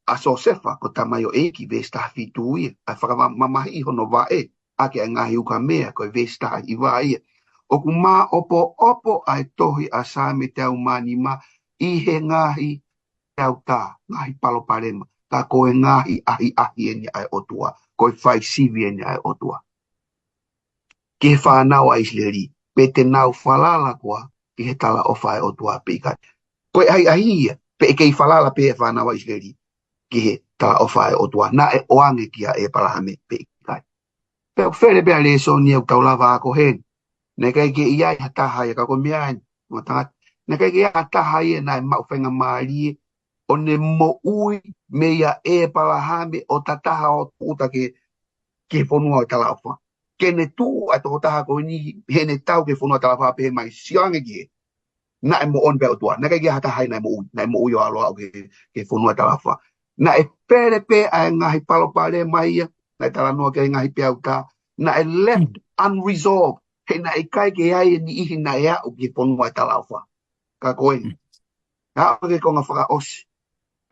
a Sosefa ko tamai o eki vesta fitu ia. Ai whakamamahi i hono wa e. Ake ai ngahi uka mea koe vesta i wa ia. O ku mā opo ai tohi a Saame te au manima i he ngahi te au tā. Ngahi palo parema. Ka koe ngahi ahi eni ai otua. Koe whai sivi eni ai otua. Ke whanau a Israeli. Pe te nau whalala koa ki he tala ofa ai otua pe ikai. Koe ahi ia. Pe e kei whalala pe e whanau a Israeli. Ki he tala ofa ai otua. Na e oange kia e palahame pe ikai. Pe o where bea Lesoni au taulawa ako hen. Ne kai ke iai hataha ia kako miaen. Ne kai ke iai hataha ia na e mau whenga maari e. O ne mo ui me ia e palahame o tataha o puta ke whonua o tala ofa. Ke ne tū a toko taha ko ni he ne tau ke whonua tala ofa pe mai siange ki e. Na e mo on pe o tua. Na kai ke hataha na e mo ui. Na e mo ui o aloa o ke whonua tala ofa. Na e pere pe a ngahi palopare mai ia. Na e tala noa ke ngahi pe au tā. Na e left unresolved. He na e kai ke ai ni ihi na ea o ke whonua tala ofa. Ka koe ni. Ha o ke konga whaka osi.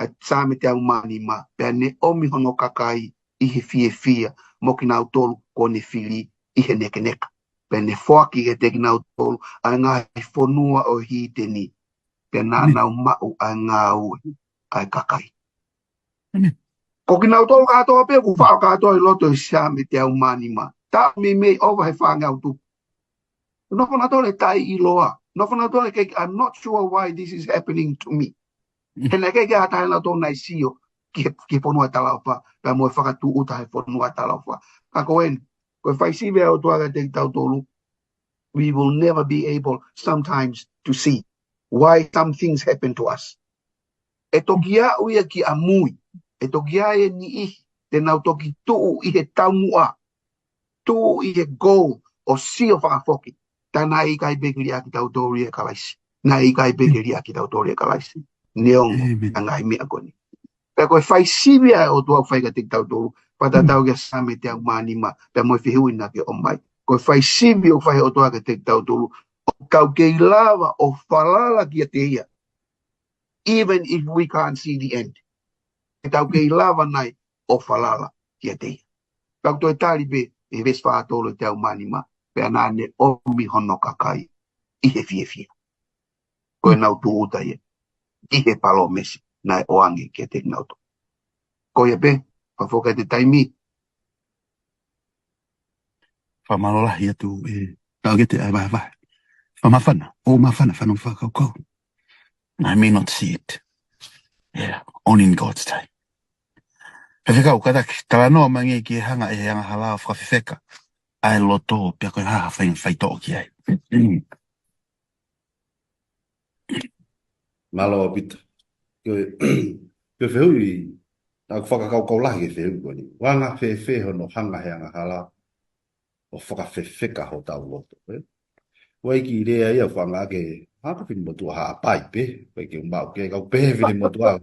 A Saame te au manima. Pea ne omi hono kakai i he fia mo ki nau tolu ko ne fili i he neke neka. Pea ne whaki ke te ki nau tolu a ngahi whonua o hi te ni. Pea nā nau mau a ngā ui ai kakai. Ko ki nau tolu katoa pe ku whao katoa i loto i Saame te au manima. Ta me over he whanga utu. No kona tole tai I loa. No kona tole ke I'm not sure why this is happening to me. Hena ke hata hena to nai sio ki ponua talaufa. Pa mo whakatu uta he ponua talaufa. Ka koen, ko whai si vea o tuaga te tau tolu, we will never be able sometimes to see why some things happen to us. E tokia uia ki amui. E tokia e ni I. Te nau toki tuu I he taumua. Tuu I he goal o sio whakafoki. Tana I kai bekiri aki tau tori e kalaisi. Na I kai bekiri aki tau tori e kalaisi. Neongo, angai mea koni. Pea koe whai sivia o tua whai ka tik tau toru. Pata tau kia Saame te au manima. Pea moe whihui na ke o mai. Koe whai sivia o whai o tua ka tik tau toru. O kau kei lava o whalala kia te ia. Even if we can't see the end. E tau kei lava nai o whalala kia te ia. Pea toi tari be e ves whaatolo te au manima. Pea nane o mi hono kakai. I he fie fie. Koe nau tu uta ia. I he palo mesi. Nai o ange kia te nau to. Koe pe, whafoka te taimi.
Whamalola hia tu e taugete ai vai. Whamawhana, o mawhana whanau whakau. I may not see it. Yeah, only in God's time. Faifekau kataki, tala noa mangi ki hanga e hanga halao whawhiwheka. Ai loto pia koe haha whai tō ki ai.
Malo pita. Ke whehui, nā whakakau lahi ke whehui koni. Wanga hono hanga he anga hala o whakawhewheka ho tau loto. Wai ki rea ia whanga ke haka whini motua haa pai pe. Wai ki umbau ke kau pe whini motua.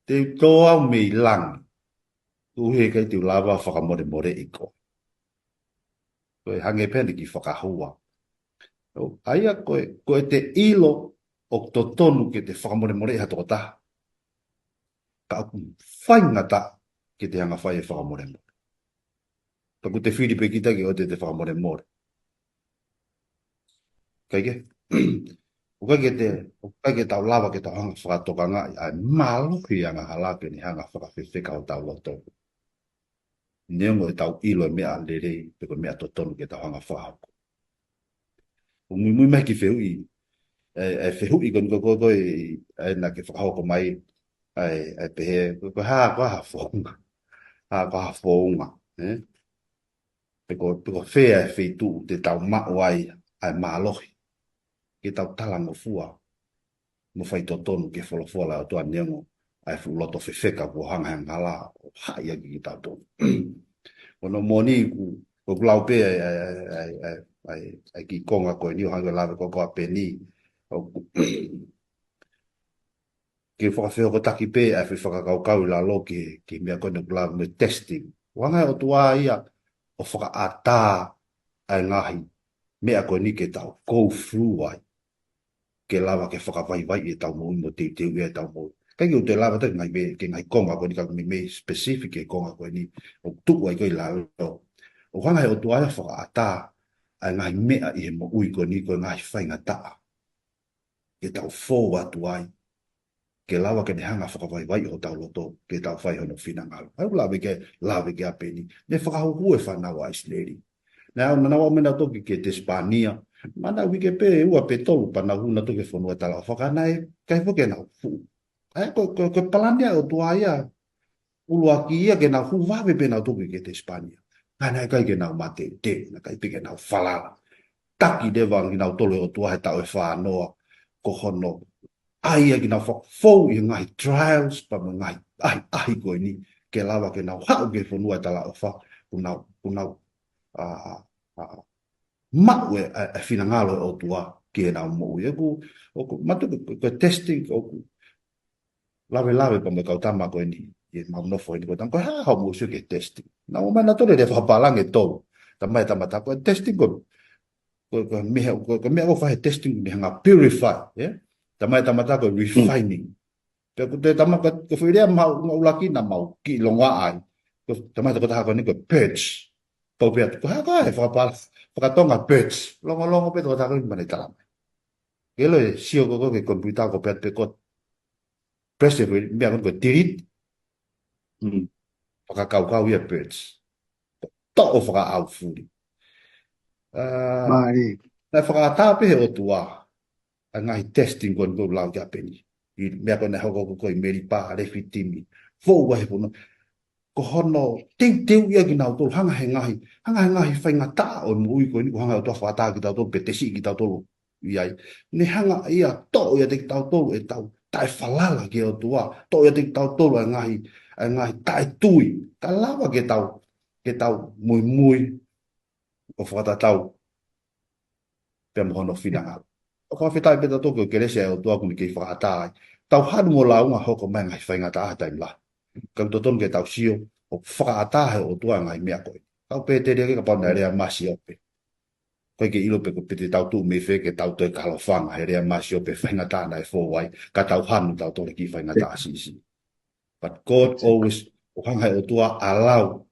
Te toa mei lang. Uhe kai te lava whakamore I ko. Koe hange pene ki whakahua. Aia koe te ilo o to tonu ke te whakamore ha toko taha. Ka aku whaingata ke te hanga whai e whakamore. Taku te whiripe ki taki o te whakamore. Kaike? O kai ke tau lava ke tau hanga whakatokanga ai malo ki anga halake ni hanga whakawhiwheka o tau loto. Neongo e tau ilo e mea lerei pe koe mea to tonu ke tau hanga whahako. O mui mai ki whehui. E whehui koe e na ke whakahoko mai ai pehe koe haa koe ha whonga. Haa koe ha whonga. Pe koe whea e whetu te tau mao ai malohi. Ke tau tala mo fua. Mo whai to tonu ke wholofola o tua neongo ai loto whewheka ko hanga hangala o haia ki tau tonu. Ono moni ko glau pe ai ki konga ko ni hanga lave ko Peni. Ke whakawheo ko taki pe ai whakakau la lo ki mea koe glau me testing. Wanga o tua ia o whakaata ai ngahi mea koe ni ke tau go through ai. Ke lava ke whakawaiwai e tau mo imo te e tau mo. Kai o te lava te ngai konga koe ni ka me specific e konga koe ni o tuku ai koe la lo. O wanga e o tuaia whakaata ai ngai mea I he mo ui koe ni koe ngai whainga taa. Ke tau fō atu ai. Ke lawa ke ne hanga whakawaiwai o tau loto ke tau whai hono whinangalo. Ai lawe ke a Peni. Ne whakahuhu e whanau a isleri. Nā nawa mena toki ke te Spania. Mana wike pe ua pe tolu pa na huna toke whanua tala. Whakanai kai whake na hu. Ai ko palania o tuaia. Ulua ki ia ke na hu wawe pe na toki ke te Spania. Kanai kai ke na mate te. Na kai pe ke na whalala. Taki de wangi na tolu o tuaia tau e whanoa. Ko hono. Ai ki na whakfou I ngai trials pa mo ngai ai koe ni. Ke lawa ke na hau ke whanua tala o wha. Kunau mau e whinangalo o tua ki e nao mou. Matu ko testing o lawe pa me kau tama koe ni. I mau nofo ni ko tang koe hao mo sio ke testing. Na o mana tole de whapalang e tolu. Tamai tamata koe testing ko mea o whahe testing ni hanga purify. Tamai tamata koe refining. Pe ko te tamaka ko whirea mau ulaki na mau ki longa ai. Tamai tamata koe ni koe purge. Pau pia ko ha ka e whakatonga pets. Longo pe to ta ko mane tala. Kelo e sio ko ke computer ko pet pe ko press e mea ko tirit. Whakakau ia pets. to whaka au furi.
Mari.
Nai whakata pehe o tua, a ngai testing kon ko lau kia Peni. I mea kona hoko ko i meri pā, refi timi. Fou wahe pono. Ko hono, teu ia ki nau tolu, hanga he ngahi whainga tā o mui ko ni ko hanga o tua whata ki tau tolu, pe te si ki tau tolu. Iai, ne hanga ia to ia te ki tau tolu e tau, tae whalala ki o tua, to ia te ki tau tolu a ngahi tae tui, ka lawa ke tau mui, o whata tau, pe mo hono whina o ka whitai peta toko ke rese o tua kuni ki whakatai. Tau hanu mo launga hoko mai ngai whainga tā taim la. Kau toton ke tau sio o whakatahe o tua ngai mea koe. Tau pe te rea ka pauna rea masi o pe. Koe ke ilo pe ko pete tau tu me fe ke tau toi kalofanga he rea masi o pe whainga tā nai fōwai. Ka tau hanu tau tole ki whainga tā sisi. But God always o hangai o tua allow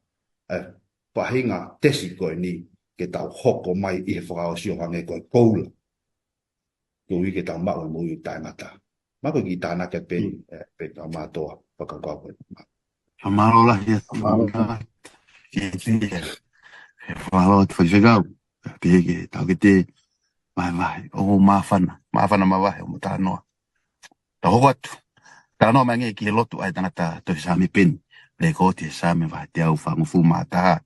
pahinga tesi koe ni ke tau hoko mai i he whakao sio hange koe Paula. Ko i ke tau mau mo i tai mata. Mako ki tāna ke pe tau mātoa whakakau koe.
Amaro hia
Amaro.
Whalo te Faifekau. Ke tau ke te mai. O mawhana mawahe o mo tānoa. Ta hoko atu. Tānoa mai nge ki he lotu ai tangata Tohi Saame Peni. Le ko te Saame wahe te au whangufu mātaha.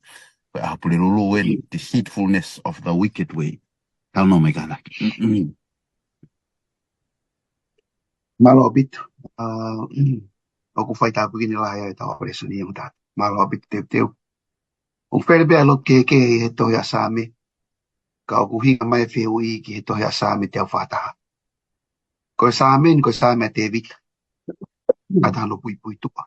Koe ahapule lulu wen. The deceitfulness of the wicked way. Tānoa mai kāna.
Malo bitu. Aku fai tapu kini laia e tau Lesoni ang tat. Malo bitu teu. O where bea lo ke he tohi a Saame. Ka oku hinga mai whiu i ki he tohi a Saame te au whataha. Koe Saame ni koe Saame a te vita. Atano pui tua.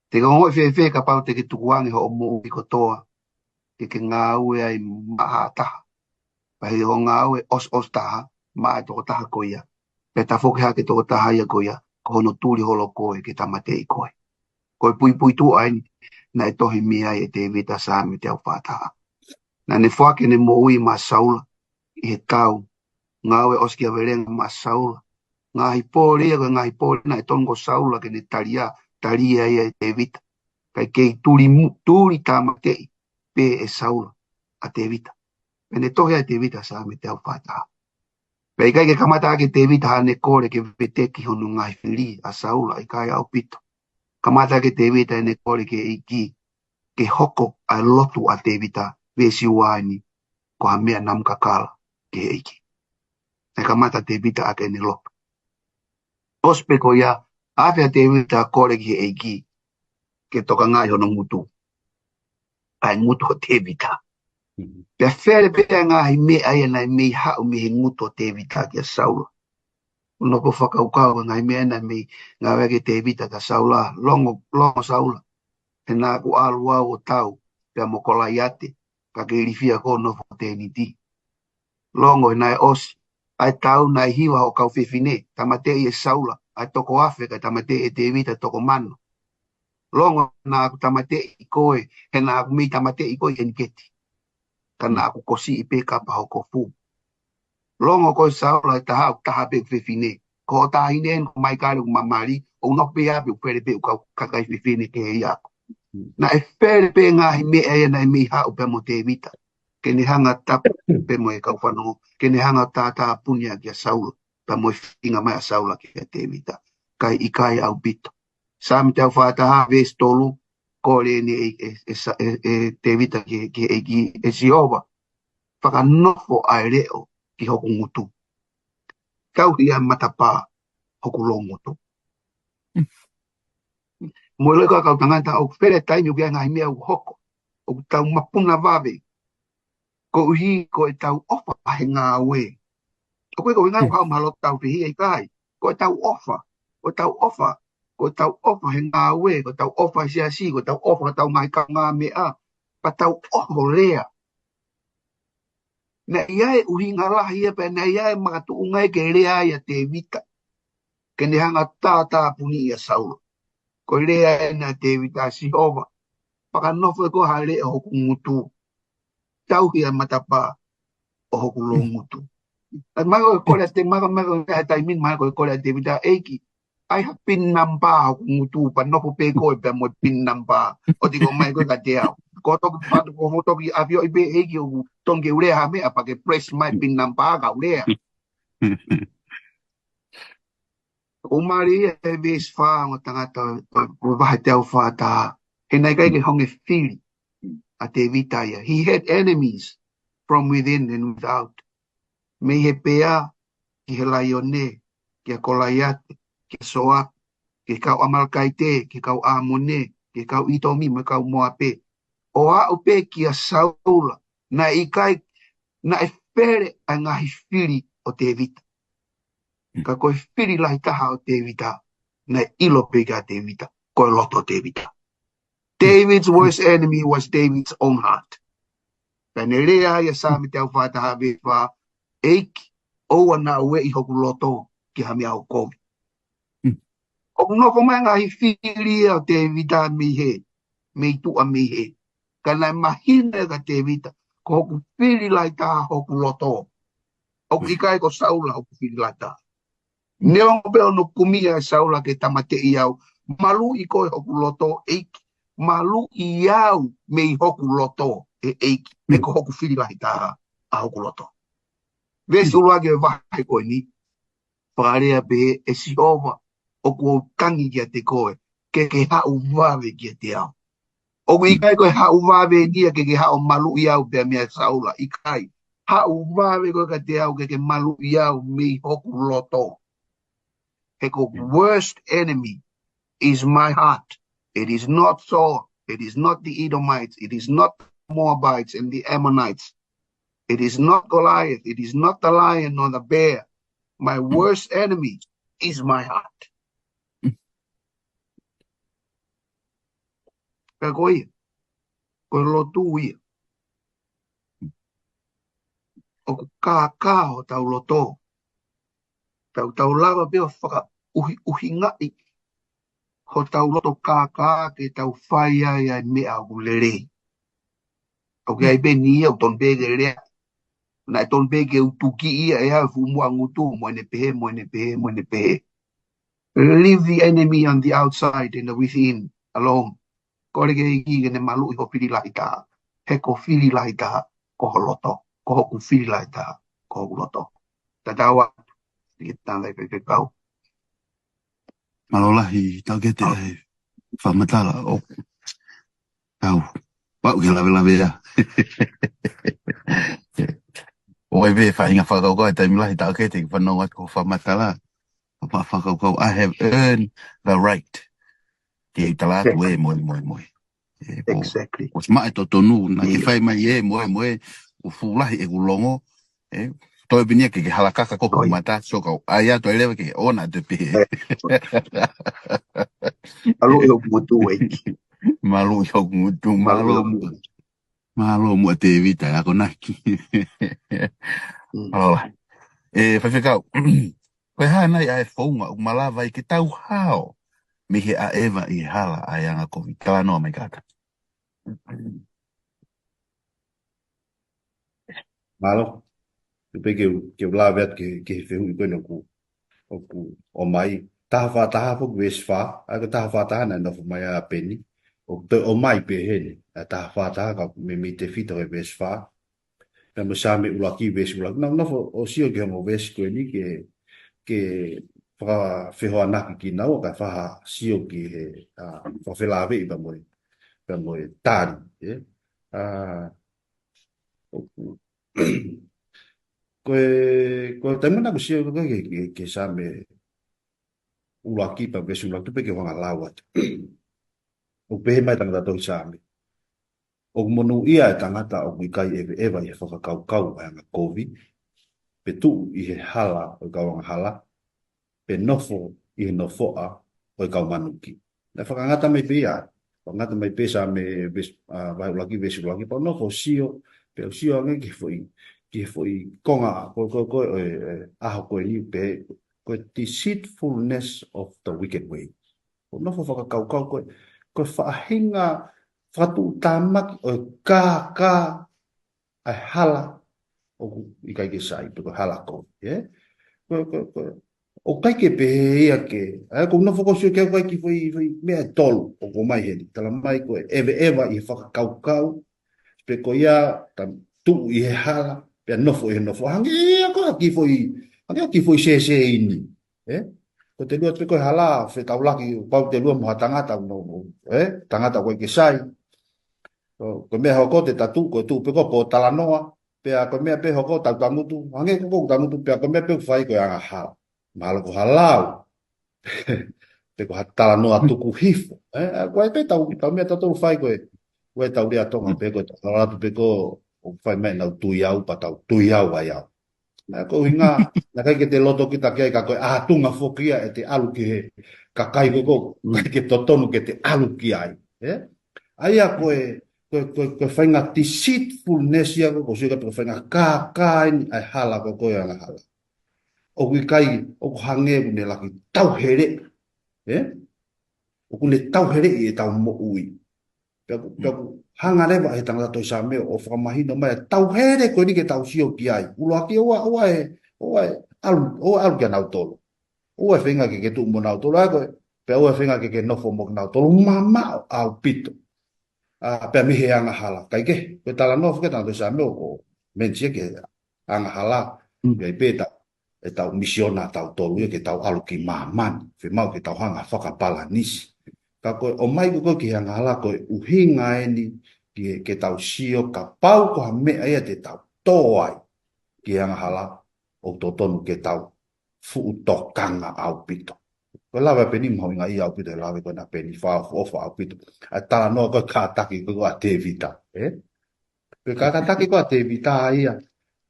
Te ka ngoi whewhe ka pau te ke tukuangi ho o mo i ko toa. Ke ngā ue ai maha taha. Pahi ho ngā ue os taha. Maa toko taha koia. Pe ta foke hake toko taha ia koia. Ko hono tūri holo koe ke tamate i koe. Koe pui tua ai na e tohi mia e te vita Saame te au whataha. Na ne whake ne mo ui ma saula i he tau. Ngā ue oski a verenga ma saula. Ngā hipori koe ngā hipori na e tongo saula ke ne taria ia e te vita. Kai kei tūri tamate i pe e saula a te vita. Pe ne tohi a te vita Saame te au whataha. Pei kai ke kamata ke te vita hane kore ke veteki honu ngai whiri a saula i kai au pito. Kamata ke te vita hane kore ke iki ke hoko a lotu a te vita vesi waini ko ha mea nam kakala ke iki. E kamata te vita a ke ne lotu. Ospe ko ia awhia te vita kore ke iki ke toka ngai hono ngutu. Ai ngutu o te vita. Pea where pea ngahi me aia nai mei hau me he ngutu o te vita ki a saula. Uno ko whakaukau ngai mea nai mei ngā weke te vita ka saula. Longo saula. He nā ku alu au o tau. Pea mokola iate. Ka ke irifia ko no fo te niti. Longo nai osi. Ai tau nai hiwa o kau whiwhine. Tamate i e saula. Ai toko Afrika tamate e te vita toko mano. Longo nā ku tamate i koe. He nā ku mi tamate i koe eniketi. Kana aku kosi i peka pa hoko fu. Longo koe saula i taha pe whiwhine. Ko tahine en mai kare ku mamari. O no pe api upere pe ukau kakai whiwhine ke hei aku. Na e where pe ngahi me ea na e mi hau pe mo te vita. Ke ne hanga tapu pe mo e kau whanongo. Ke ne hanga tātā punia ki a saula. Pe mo e whinga mai a saula ki a te vita. Kai i kai au bito. Saame te au whataha ves tolu. Kore ni te vita ki e siova. Whakanofo ai reo ki hoku ngutu. Kau ia matapā hoku lo ngutu. Mo loi kau tangata o where taimi o kia ngai mea u hoko. O tau mapuna wawe. Ko uhi ko e tau ofa he ngā ue. O koe ko ngā hau mahalo tau whihi e kai. Ko e tau ofa. Ko tau ofa. Ko tau ofa he ngā ue. Ko tau ofa he siasi. Ko tau ofa tau mai ka ngā mea. Pa tau ofa rea. Na iae uhi ngā lahi e pe na iae makatu ungai ke rea ia te vita. Ke ne hanga tātā puni ia saula. Ko rea e na te vita si ova. Paka nofo e ko hale e hoku ngutu. Tau ki a matapā o hoku lo ngutu. At mago e kore te mago e taimin mago e kore te vita eiki. Ai ha pin nampā hoku ngutu pa nofo pe ko e pe mo pin nampā. O tiko mai ko ka te au. Koto ki avio ibe egi o tonge ure hame apa ke press mai pin nampa ka ure. O mari e ves fa o tangata o vai te au fa ta. He nai kai ke honge fili a te vita ia. He had enemies from within and without. Me he pea ki he laione, ki a kolaiate, ki a soa, ki kau amal kaite, ki kau amone, ki kau itomi, me kau moape. O a upe ki a saula, na ikai, na e fere a ngahi fili o te vita. Ka koe fili lahi taha o te vita, na ilo pega te vita, koe loto te vita. David's worst enemy was David's own heart. Ka ne rea ia Saame te au whataha vewa, eiki, oua na ue i hoku loto ki hami au komi. O noko mai ngahi fili o te vita mi he, me tu a mi he. Ka nai mahine ka te vita, ko hoku fili lai taha hoku loto. Oku ikai ko saula hoku fili lai taha. Neo pe ono kumia e saula ke tamate i au, malu i koe hoku loto eiki, malu i au me i hoku loto e eiki, e ko hoku fili lai taha a hoku loto. Vesi uruage vahe koe ni, whakarea pe e si ova, o ko tangi kia te koe, ke hau wawe kia te au. O ikai koe hau wawe nia ke hau malu i au pe mea saula, ikai. Hau wawe koe ka te au ke malu i au me hoku loto. Heko worst enemy is my heart. It is not Saul. It is not the Edomites. It is not the Moabites and the Ammonites. It is not Goliath. It is not the lion nor the bear. My worst enemy is my heart. Koe lotu ia. O ka o tau loto. Tau lava beo whaka uhi ngai. Ho tau loto ka ke tau whai ai mea o lere. O ke ai beni au ton bege rea. Na ton bege utuki ia e au mua ngutu moene pehe. Leave the enemy on the outside and the within alone. Kore ke iki ne malu i ho pili lai taha. He ko fili lai taha ko ho loto. Ko hoku fili lai taha ko hoku loto. Tatawa ki tāngai Faifekau.
Malolahi, tau ke te ai whamatala o kau. Pau ke lawe lawe a. O e ve whainga whakau koe, tai milahi tau ke te whanonga ko whamatala. Whakau kau, I have earned the right. Ke i talatu e moe.
Exactly.
O sma e to tonu, na ki whai mai e moe. O fulahi e kulongo. Toi pinia ke halakaka ko mata, so kau aya to elewe ke ona te pihe.
Alo yo mutu e.
Malu yo mutu, malo mo te vita ako naki. Paula. Faifekau. Koe hana i ae whaunga o malawa i ke tau hao. Mihe a ewa i hala a yanga kovi. Kala noa mai kata.
Malo, pe ke la vet ke whehu i koe o mai. Taha fo wes fa, a taha taha na no mai a Peni. O mai pe hene, a taha taha ka me te fita o wes fa. Na mo Saame ulaki wes ulaki. Na fo o sio ke mo wes koe ni ke wha whehoa naki ki nau, ka wha sio ki he wha whelawe i pa moe tāri. Koe taimana ko sio ke Saame ulaki pa wes ulaki pe ke wanga lawat. O pehe mai tangata tohi Saame. O monu ia e tangata o kai ewa i whakakau ai anga kovi. Pe tu i he hala o kawanga hala. Pe nofo i he nofoa o kau manuki. Na whakangata mai pia. Whakangata mai pesa me vai ulaki vesi ulaki. Pa nofo sio. Pe o sio ange ki foi konga ko aho koe ni pe ko deceitfulness of the wicked way. O nofo whakakau ko whaahinga whatu tamaki o ka ai hala o i kai ke sai pe ko hala ko. o kai ke pe ia ke ai ko no foko sio ke kai ki foi me tolu o ko mai he tala mai ko eva I whakakau kau pe ko ia tu I he hala pe no fo hangi ko ki foi se ini ko te lua pe ko hala fe taulaki pau te lua mo tangata no tangata ko ke sai ko me hoko te tatu ko tu pe ko po tala noa pe ko me pe hoko tamutu hangi ko tamutu pe ko me pe fai ko anga hala malo ko halau te ko hatala no atu ku hifo ko pe tau me tatu fai ko tau ria tonga pe ko tala pe ko o fai me na tu iau pa tau tu iau wa iau na ko hinga na kai ke te loto ki ta kai ka ko tunga fokia e te alu ki he ka kai ko kai ke totonu ke te alu ki ai ai a ko fai nga deceitfulness ia ko sio ka fai nga ka ai hala ko ia nga hala o ki kai o hange ne la ki tau here o kune tau here I tau mo ui. Pia hanga rewa he tangata toi Saame o whakamahino mai tau here koe ni ke tau sio ki ai. Uloa ki oa alu kia nau tolo. Oa e whenga ke tu mo nau tolo. Pia oa e whenga ke nofo mo nau tolo. Mama au pito. Pia mihe anga hala. Kai ke, koe tala nofo ke tangata toi Saame o mensia ke anga hala. Pia I peta. E tau misiona tau tolu ke tau alu ki maman. Whemau ke tau hanga whakapala nisi. Ka koe o mai ko ki hanga hala koe uhinga ni ke tau sio ka pau ko ha mea ia te tau toai ki hanga hala o totonu ke tau fuutokanga au pito. Ko lawa Peni mhoinga I au pito lawa ko na Peni whao ofa au pito. A tala noa ko kātaki ko a te vita. Ko kātaki ko a te vita ia.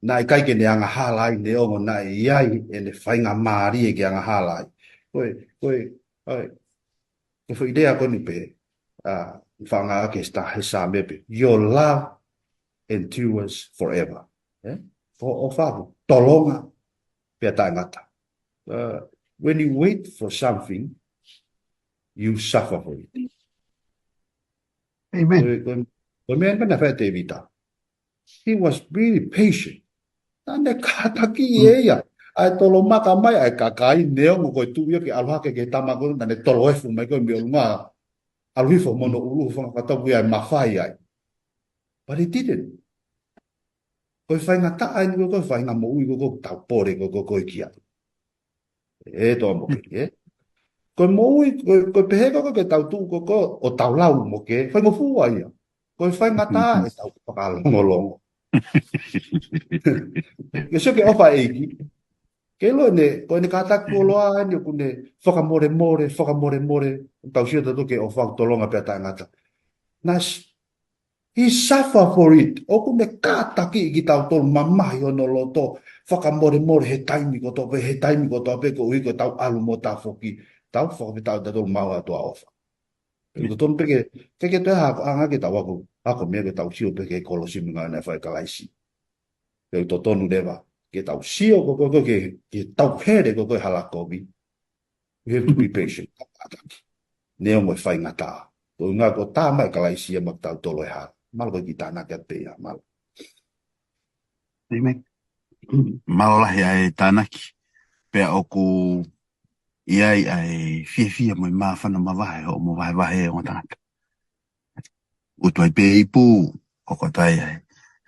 Na I kai ke ne anga halai ne ongo na iai e ne whainga maari e ke anga halai. Ko fo idea ko ni pe whanga ake sta he Saame pe. Your love endures forever. O whaku, tolonga pe taingata. When you wait for something, you suffer for it.
Amen.
Ko mea mana whae te vita. He was really patient. Tane kātaki ia. Ai tolo maka mai ai kakai neo mo koe tuia ke aloha ke tamako tane tolo efu mai koe meo lunga aluhifo mono ulu whakatapu ai mawhai ai. But he didn't. Koe whainga taa ni koe whainga mo ui koe tau pore koe kia. Toa mo ke, Koe mo ui, koe pehe koe ke tau tuu koe o tau lau mo ke, whainga fua ia. Koe whainga taa e tau whakalongolongo. Ke sio ke ofa eiki. Ke lo ne, koe ne kātaku o loa ni o kune whakamore, tau sio tatu ke o whakatolonga pia taingata. Nas, he suffer for it. O kune kātaki ki tau tolu mamahi o no loto, whakamore he taimi ko tope, ko ui ko tau alu mo ta foki, tau whakapi tau tatu maua atua ofa. Ko tonu peke, keke te hako anga ke tau ako mea ke tau sio peke kolosi mga na whai kalaisi. Ko to tonu lewa. Ke tau sio ko ke tau here ko halakobi. You have to be patient. Neo mo whai ngata. Ko ngā ko tā mai kalaisi e mak tau tolo e hara. Malo ko ki tāna kia te ia, malo.
Amen.
Malolahi ai tānaki. Pea oku iai ai fia mo I mawhana mawahe o mo wahe o tangata. Utu ai pe ipu o kotai ai.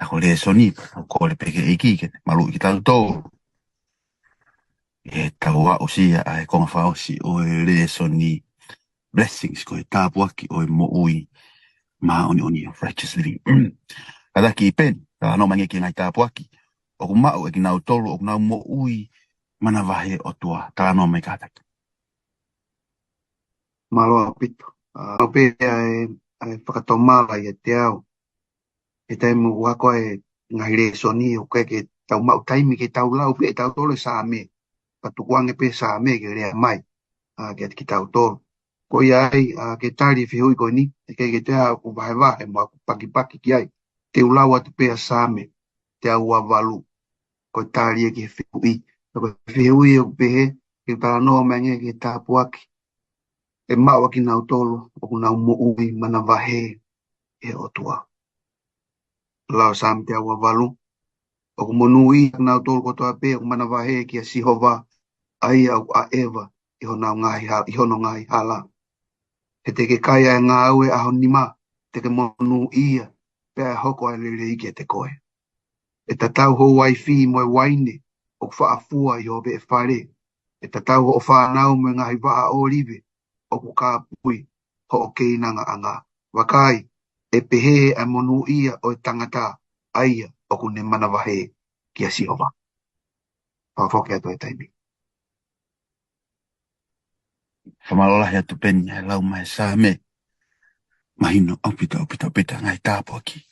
Ako Lesoni, o kore peke eiki ke malu ki tau tō. E tau wa o sia ai konga whaosi o Lesoni blessings ko e tāpuaki o mo ui ma oni of righteous living. Kada ki pen, ta no mange ki ngai tāpuaki. O ku mao e ki nau tolu, o ku nau mo ui mana wahe o tua, ta no mai kātaki.
Malo apito. Ope ai whakatomala I te au. E tai mo wako e ngai Lesoni o ke tau mau taimi ke tau lau pe tau tole Saame. Patukuange pe Saame ke rea mai. Ke ki tau tolo. Ko iai ke tari whihui ko ni. Ke te au ku wahe mo aku paki ki ai. Te ulau atu pe Saame. Te au wawalu. Ko tari e ke whihui. Ko whihui o pehe. Ke tala noa mange ke tāpuaki. E maua ki nau tolo. O ku nau mo ui mana wahe. E otua. Lau Saame te au wawalu. O ku monui nau tolo ko toa pe. O ku mana wahe ki a Sihova. aia o a ewa i hono ngai hala. He te ke kaia e ngā aue a honima, te ke monu ia, pēr hoko a lere ike te koe. E ta tau ho wai fi moe waine, o wha fua i hobe e whare. E ta tau ho o whanau me ngahi waa o rive, o ku kā pui, ho o keinanga anga. Wakai, e pehe a monu ia o e tangata, aia o ku ne manawahe ki a sihowa. Whawhoke ato e taimi.
Whamalola hea tu Peni, e lau mai Saame. Mahino, opita, ngai tāpo aki.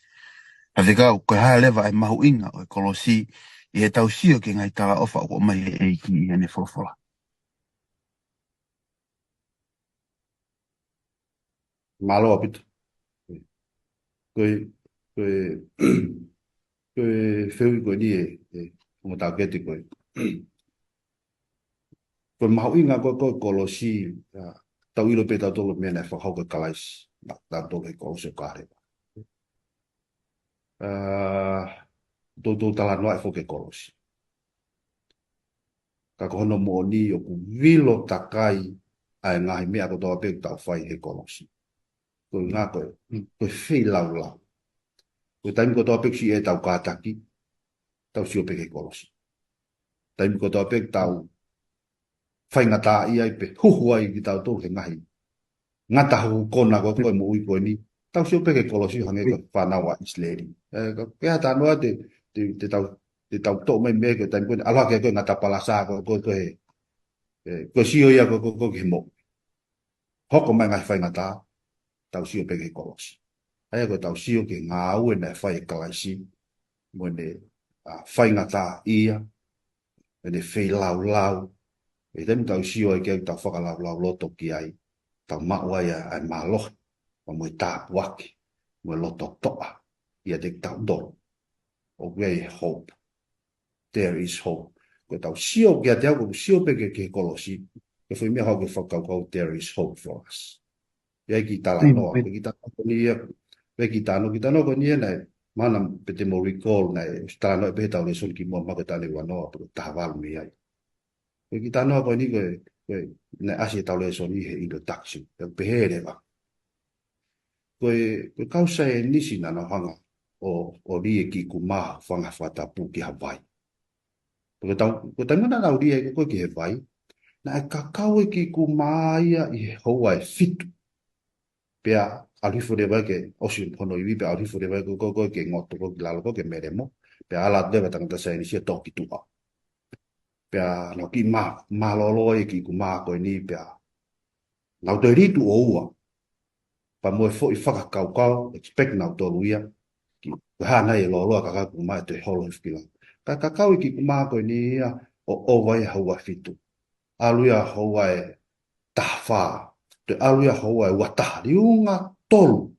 Faifekau, koe hae lewa e mahu inga o e kolosi, i he tau sio ki ngai tala ofa o mai e eiki i ene wholofola.
Malo apito. Koe, koe, koe whiu koe ni mo tau kete koe. Koe mahu inga koe kolosi, tau ilo pe tau tolo mea nei whakau koe kalais, tau tolo e kolosi o kāre. Tō tala noa e whoke kolosi. Ka kohono mo ni o ku vilo takai ai ngahi mea ko tō pe tau whai he kolosi. Koe ngā koe whi lau lau. Koe taimi ko tō pe si e tau kātaki, tau si o pe he kolosi. Taimi ko tō pe tau whai ngata ia i pe huhua i ki tau tō he ngahi. Ngata hu kona ko koe mo ui koe ni, tau si o pe he kolosi hange ko whanawa isleri. Kea tā noa te tau tō mai mea koe taimi koe, aloha kia koe ngata palasa koe si o ia koe he mo. Hoko mai ngai whai ngata, tau si o pe he kolosi. Aia koe tau si o ke ngā ue nei whai e kalaisi, mo ne whai ngata ia, ne whai lau lau, e tēmu tau si o e keu tau whakalau lau loto ki ai, tau maua ia ai mālohi, o mo e tāpuaki, mo e loto toa, ia te tau doro, o wei hope, there is hope. Koe tau si o kia te au, koe si o pe ke kolosi, ke whi mea hau ke whakau, there is hope for us. Ia ki tala noa, ki tala ni ia, ki tano ko ni nei, mana pe te mo recall nei, tala noa pe tau Lesoni ki mua maka tane wanoa, pero tahawalu mi ai. Ki tano ko ni ne asi tau Lesoni he introduction, pe he rewa. Koe kausa e nisi nana hanga, o rie ki ku maha whanga whatapu ki Hawaii. Koe tau mana nau rie koe ki Hawaii, na e kakau e ki ku maia i hoa e fitu. Pea alifo de vai ke osi pono i pe alifo de vai ko ke ngoto ko lalo ko ke meremo pe ala de va tanga sa ni sia toki tua pe no ki ma lolo e ki ku ma ko ni pe na to ri tu oua pa mo fo i faka kau expect na to luia ki ha na e lolo ka ku ma te holo skila ka kau ki ku ma ko ni o vai hawa fitu aluia hawa e tafa te aluia hawa e wata riunga tolu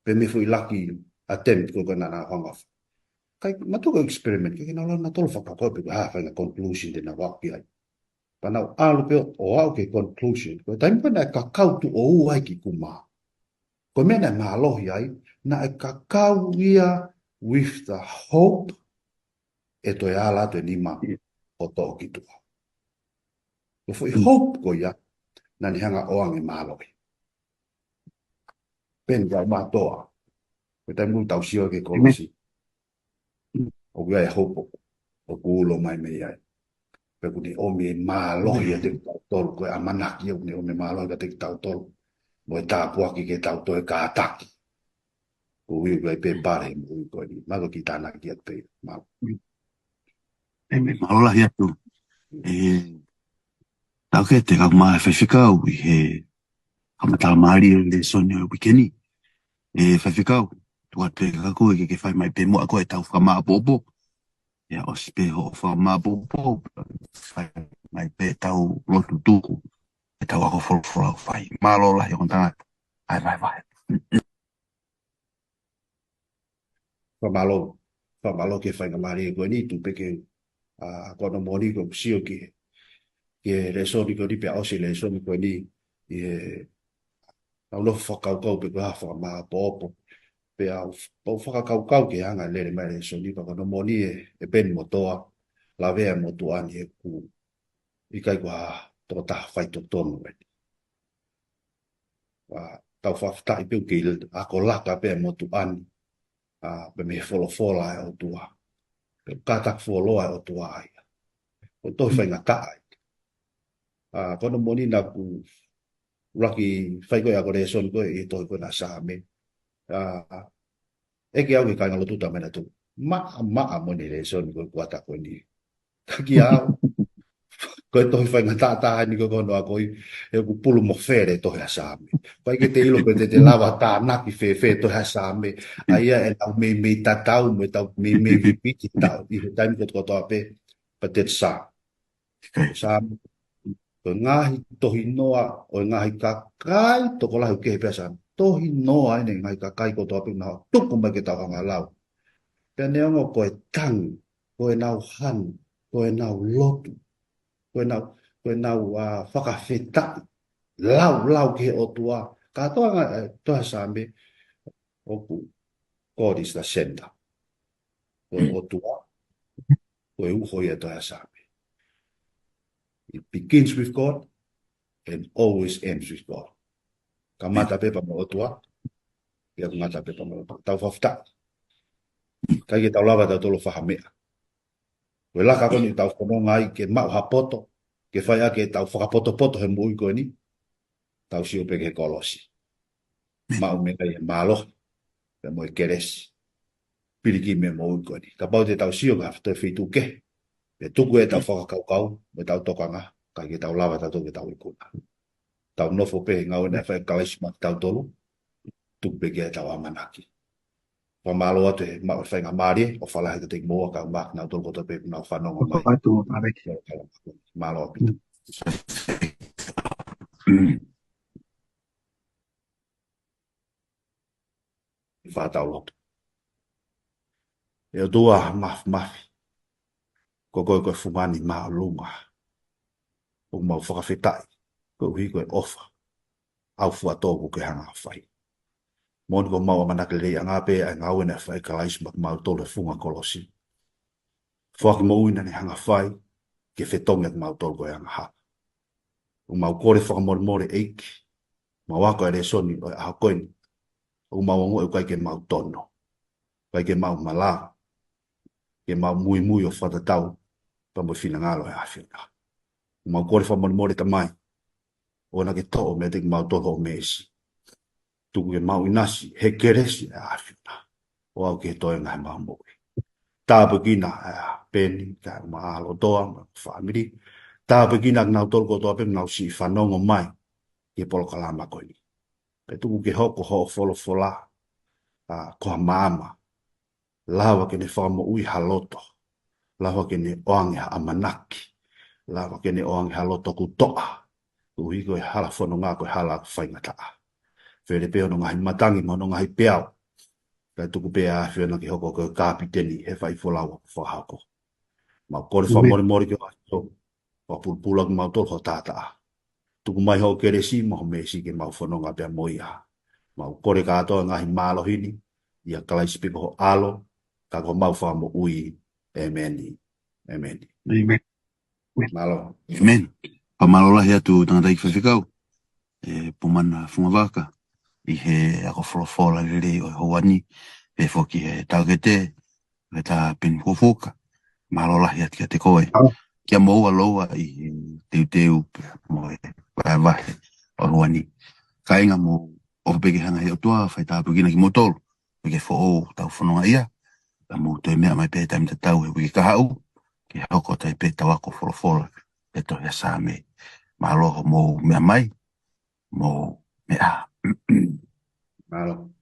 pe me fui lucky attempt ko kana na hanga kai matuko experiment ke na na tolu fa ko pe ha fa na conclusion de na wa pi ai pa na alu pe o au ke conclusion ko taim pa na ka kau tu o ai ki kuma ko me na ma lo ai na ka kau ia with the hope e to ya la te ni ma o to ki tu ko foi hope ko ya na ni hanga o ang e ma lo pen ya ma toa ko taim mu tau sio ke kolosi o ia e hopo o kulo mai me ai pe kuni o me malo ia te tau ko a manaki o ne o me malo ka te tau tol mo e tāpua ki ke tau to e ka ataki ko ui ko e pe pare mo ui ko ni mago ki tāna ki at pe mau
Malola hea tu, tau ke te kau maa Faifekau i he kamatala maari o Lesoni o wikeni. Faifekau, tua te kaku e ke whai mai pe mua koe tau whamaa bobo. Ia os pe ho whamaa bobo, whai mai pe tau lotu tuku. E tau ako wholofora o whai. Malola hea kontanga. Ai vai.
fa malo ke fa ngamari ko ni tu pe ke ko no moni ko sio ke Lesoni ko di pe o si Lesoni ko ni e au lo fa kau pe ha fa ma popo pe au po fa kau ke anga le mai Lesoni ko no moni e ben motoa la vea motoa ni e ku I kai kua tō taha whai tō tōnu e. Tau whawhita I piu ki a ko laka pe mo tu ani. Pe me wholofola e o tua. Pe katak wholoa e o tua ai. O toi whai ngata ai. Kono moni na ku raki whai koe a ko Lesoni koe I toi koe na Saame. Eke au ki kai ngalo tuta mena tu. Maa moni Lesoni koe Kuata koe ni. Kaki au. Koe tohi whai ngata taha ni koe kono a koe e ku pulu mo where tohi a Saame. Koe ke te ilo pe te lawa tā naki whewhe tohi a Saame. Aia e tau me tatau me tau me vipiti tau. I he taimi koe kotoa pe pa te sa. Saame. Koe ngahi tohi noa o ngahi kakai toko lahu kehe pia Saame. Tohi noa ene ngahi kakai kotoa pe nao tuku mai ke tau hanga lau. Pea neongo koe tangi, koe nau han, koe nau lotu. Koe nau whakawhetai, lau ke o tua. Ka toa Saame, oku, God is the center. Koe o tua, koe uho ia toa Saame. It begins with God and always ends with God. Ka mata pepa mo o tua, ia ku mata pepa mo o tua. Tau whawhitai. Kai ke tau lawa tau tolo whahamea. Koe laka koni tau whanonga ai ke mau ha poto, ke whai a ke tau whakapoto he mui koe ni, tau si upe ke kolosi. Mau me kai e malo, pe mo e keresi. Piriki me mui koe ni. Ka pau te tau si o ka whatoe whitu ke, pe tuku e tau whakakaukau, me tau tokanga, kai ke tau lawa tau toke tau ikuna. Tau nofo pe ngau ne whai kalaisi mak tau tolu, tuku pe ke tau amanaki. Pamalo atu e mau whai ngā maari, o whalahe te te moa ka mak nau tolu koto pe nau whanonga mai. Malo apita. Whātau lotu. E o tua mafi. Ko koe fumani maa lunga. O mau whakawhetai. Ko hui koe ofa. Au fua tōku ke hanga whai. Mōni ko mau amanake rei a ngā pē ai ngā wena whai kalais mak mau tōle funga kolosi. Whaki mo uina ni hanga whai. Ke whetonga ki mau tōle koe hanga ha. O mau kore whakamore eiki. Mau wako e Lesoni o a koeni. O mau ango e kai ke mau tono. Kai ke mau mala. Ke mau mui o whatatau. Pa mo whina ngalo e awhiona. O mau kore whakamore tamai. O na ke to'o me te ki mau tolo o mesi. Tuku ke mau inasi. He keresi e awhiona. O au ke toe ngai mau moe. Tāpukina Peni. Ka maalo toa. Whamiri. Tāpukina nau tolo kotoa pe nau si whanongo mai. Ke polo kalama koe ni. Pe tuku ke hoko ho folo fola. Koha maama. Lawa ke ne whamo ui haloto. Lawa ke ne oange ha amanaki. Lawa ke ne oange haloto ku toa. Ui koe hala whono ngā koe hala whaingataa. Where peo no ngahi matangi mo no ngahi peao. Kai tuku pea whiona ki hoko koe kāpiteni he whai wholawa whahako. Mau kore whamore ki o ato. Wa pulpula ki mau tolo ho tātaa. Tuku mai ho keresi mo ho mesi ke mau whono ngā pea moia. Mau kore kātoa ngahi mālohini. Ia kalaisi piko ho alo. Ka ko mau whamo ui. Amen. Amen.
Amen.
Malo.
Amen. Pamalo lahi atu tangata i Faifekau. Poumana Fungavaka. I he ako wholofola rere o hoani. Pe foki he taukete. Me ta Peni Fukofuka. Malo lahi atu kia te koe. Kia moua loa i teu mo e wahe o hoani. Ka inga mo o peke hanga he o tua. Whai tāpukina ki motolo. Peke fo o tau whanonga ia. Ka mo toi mea mai pe taimi te tau he wiki kahau. Ki hoko tai pe tau ako wholofola. E tohi a Saame. Mahaloho mo mea mai. Mo mea.
Malo.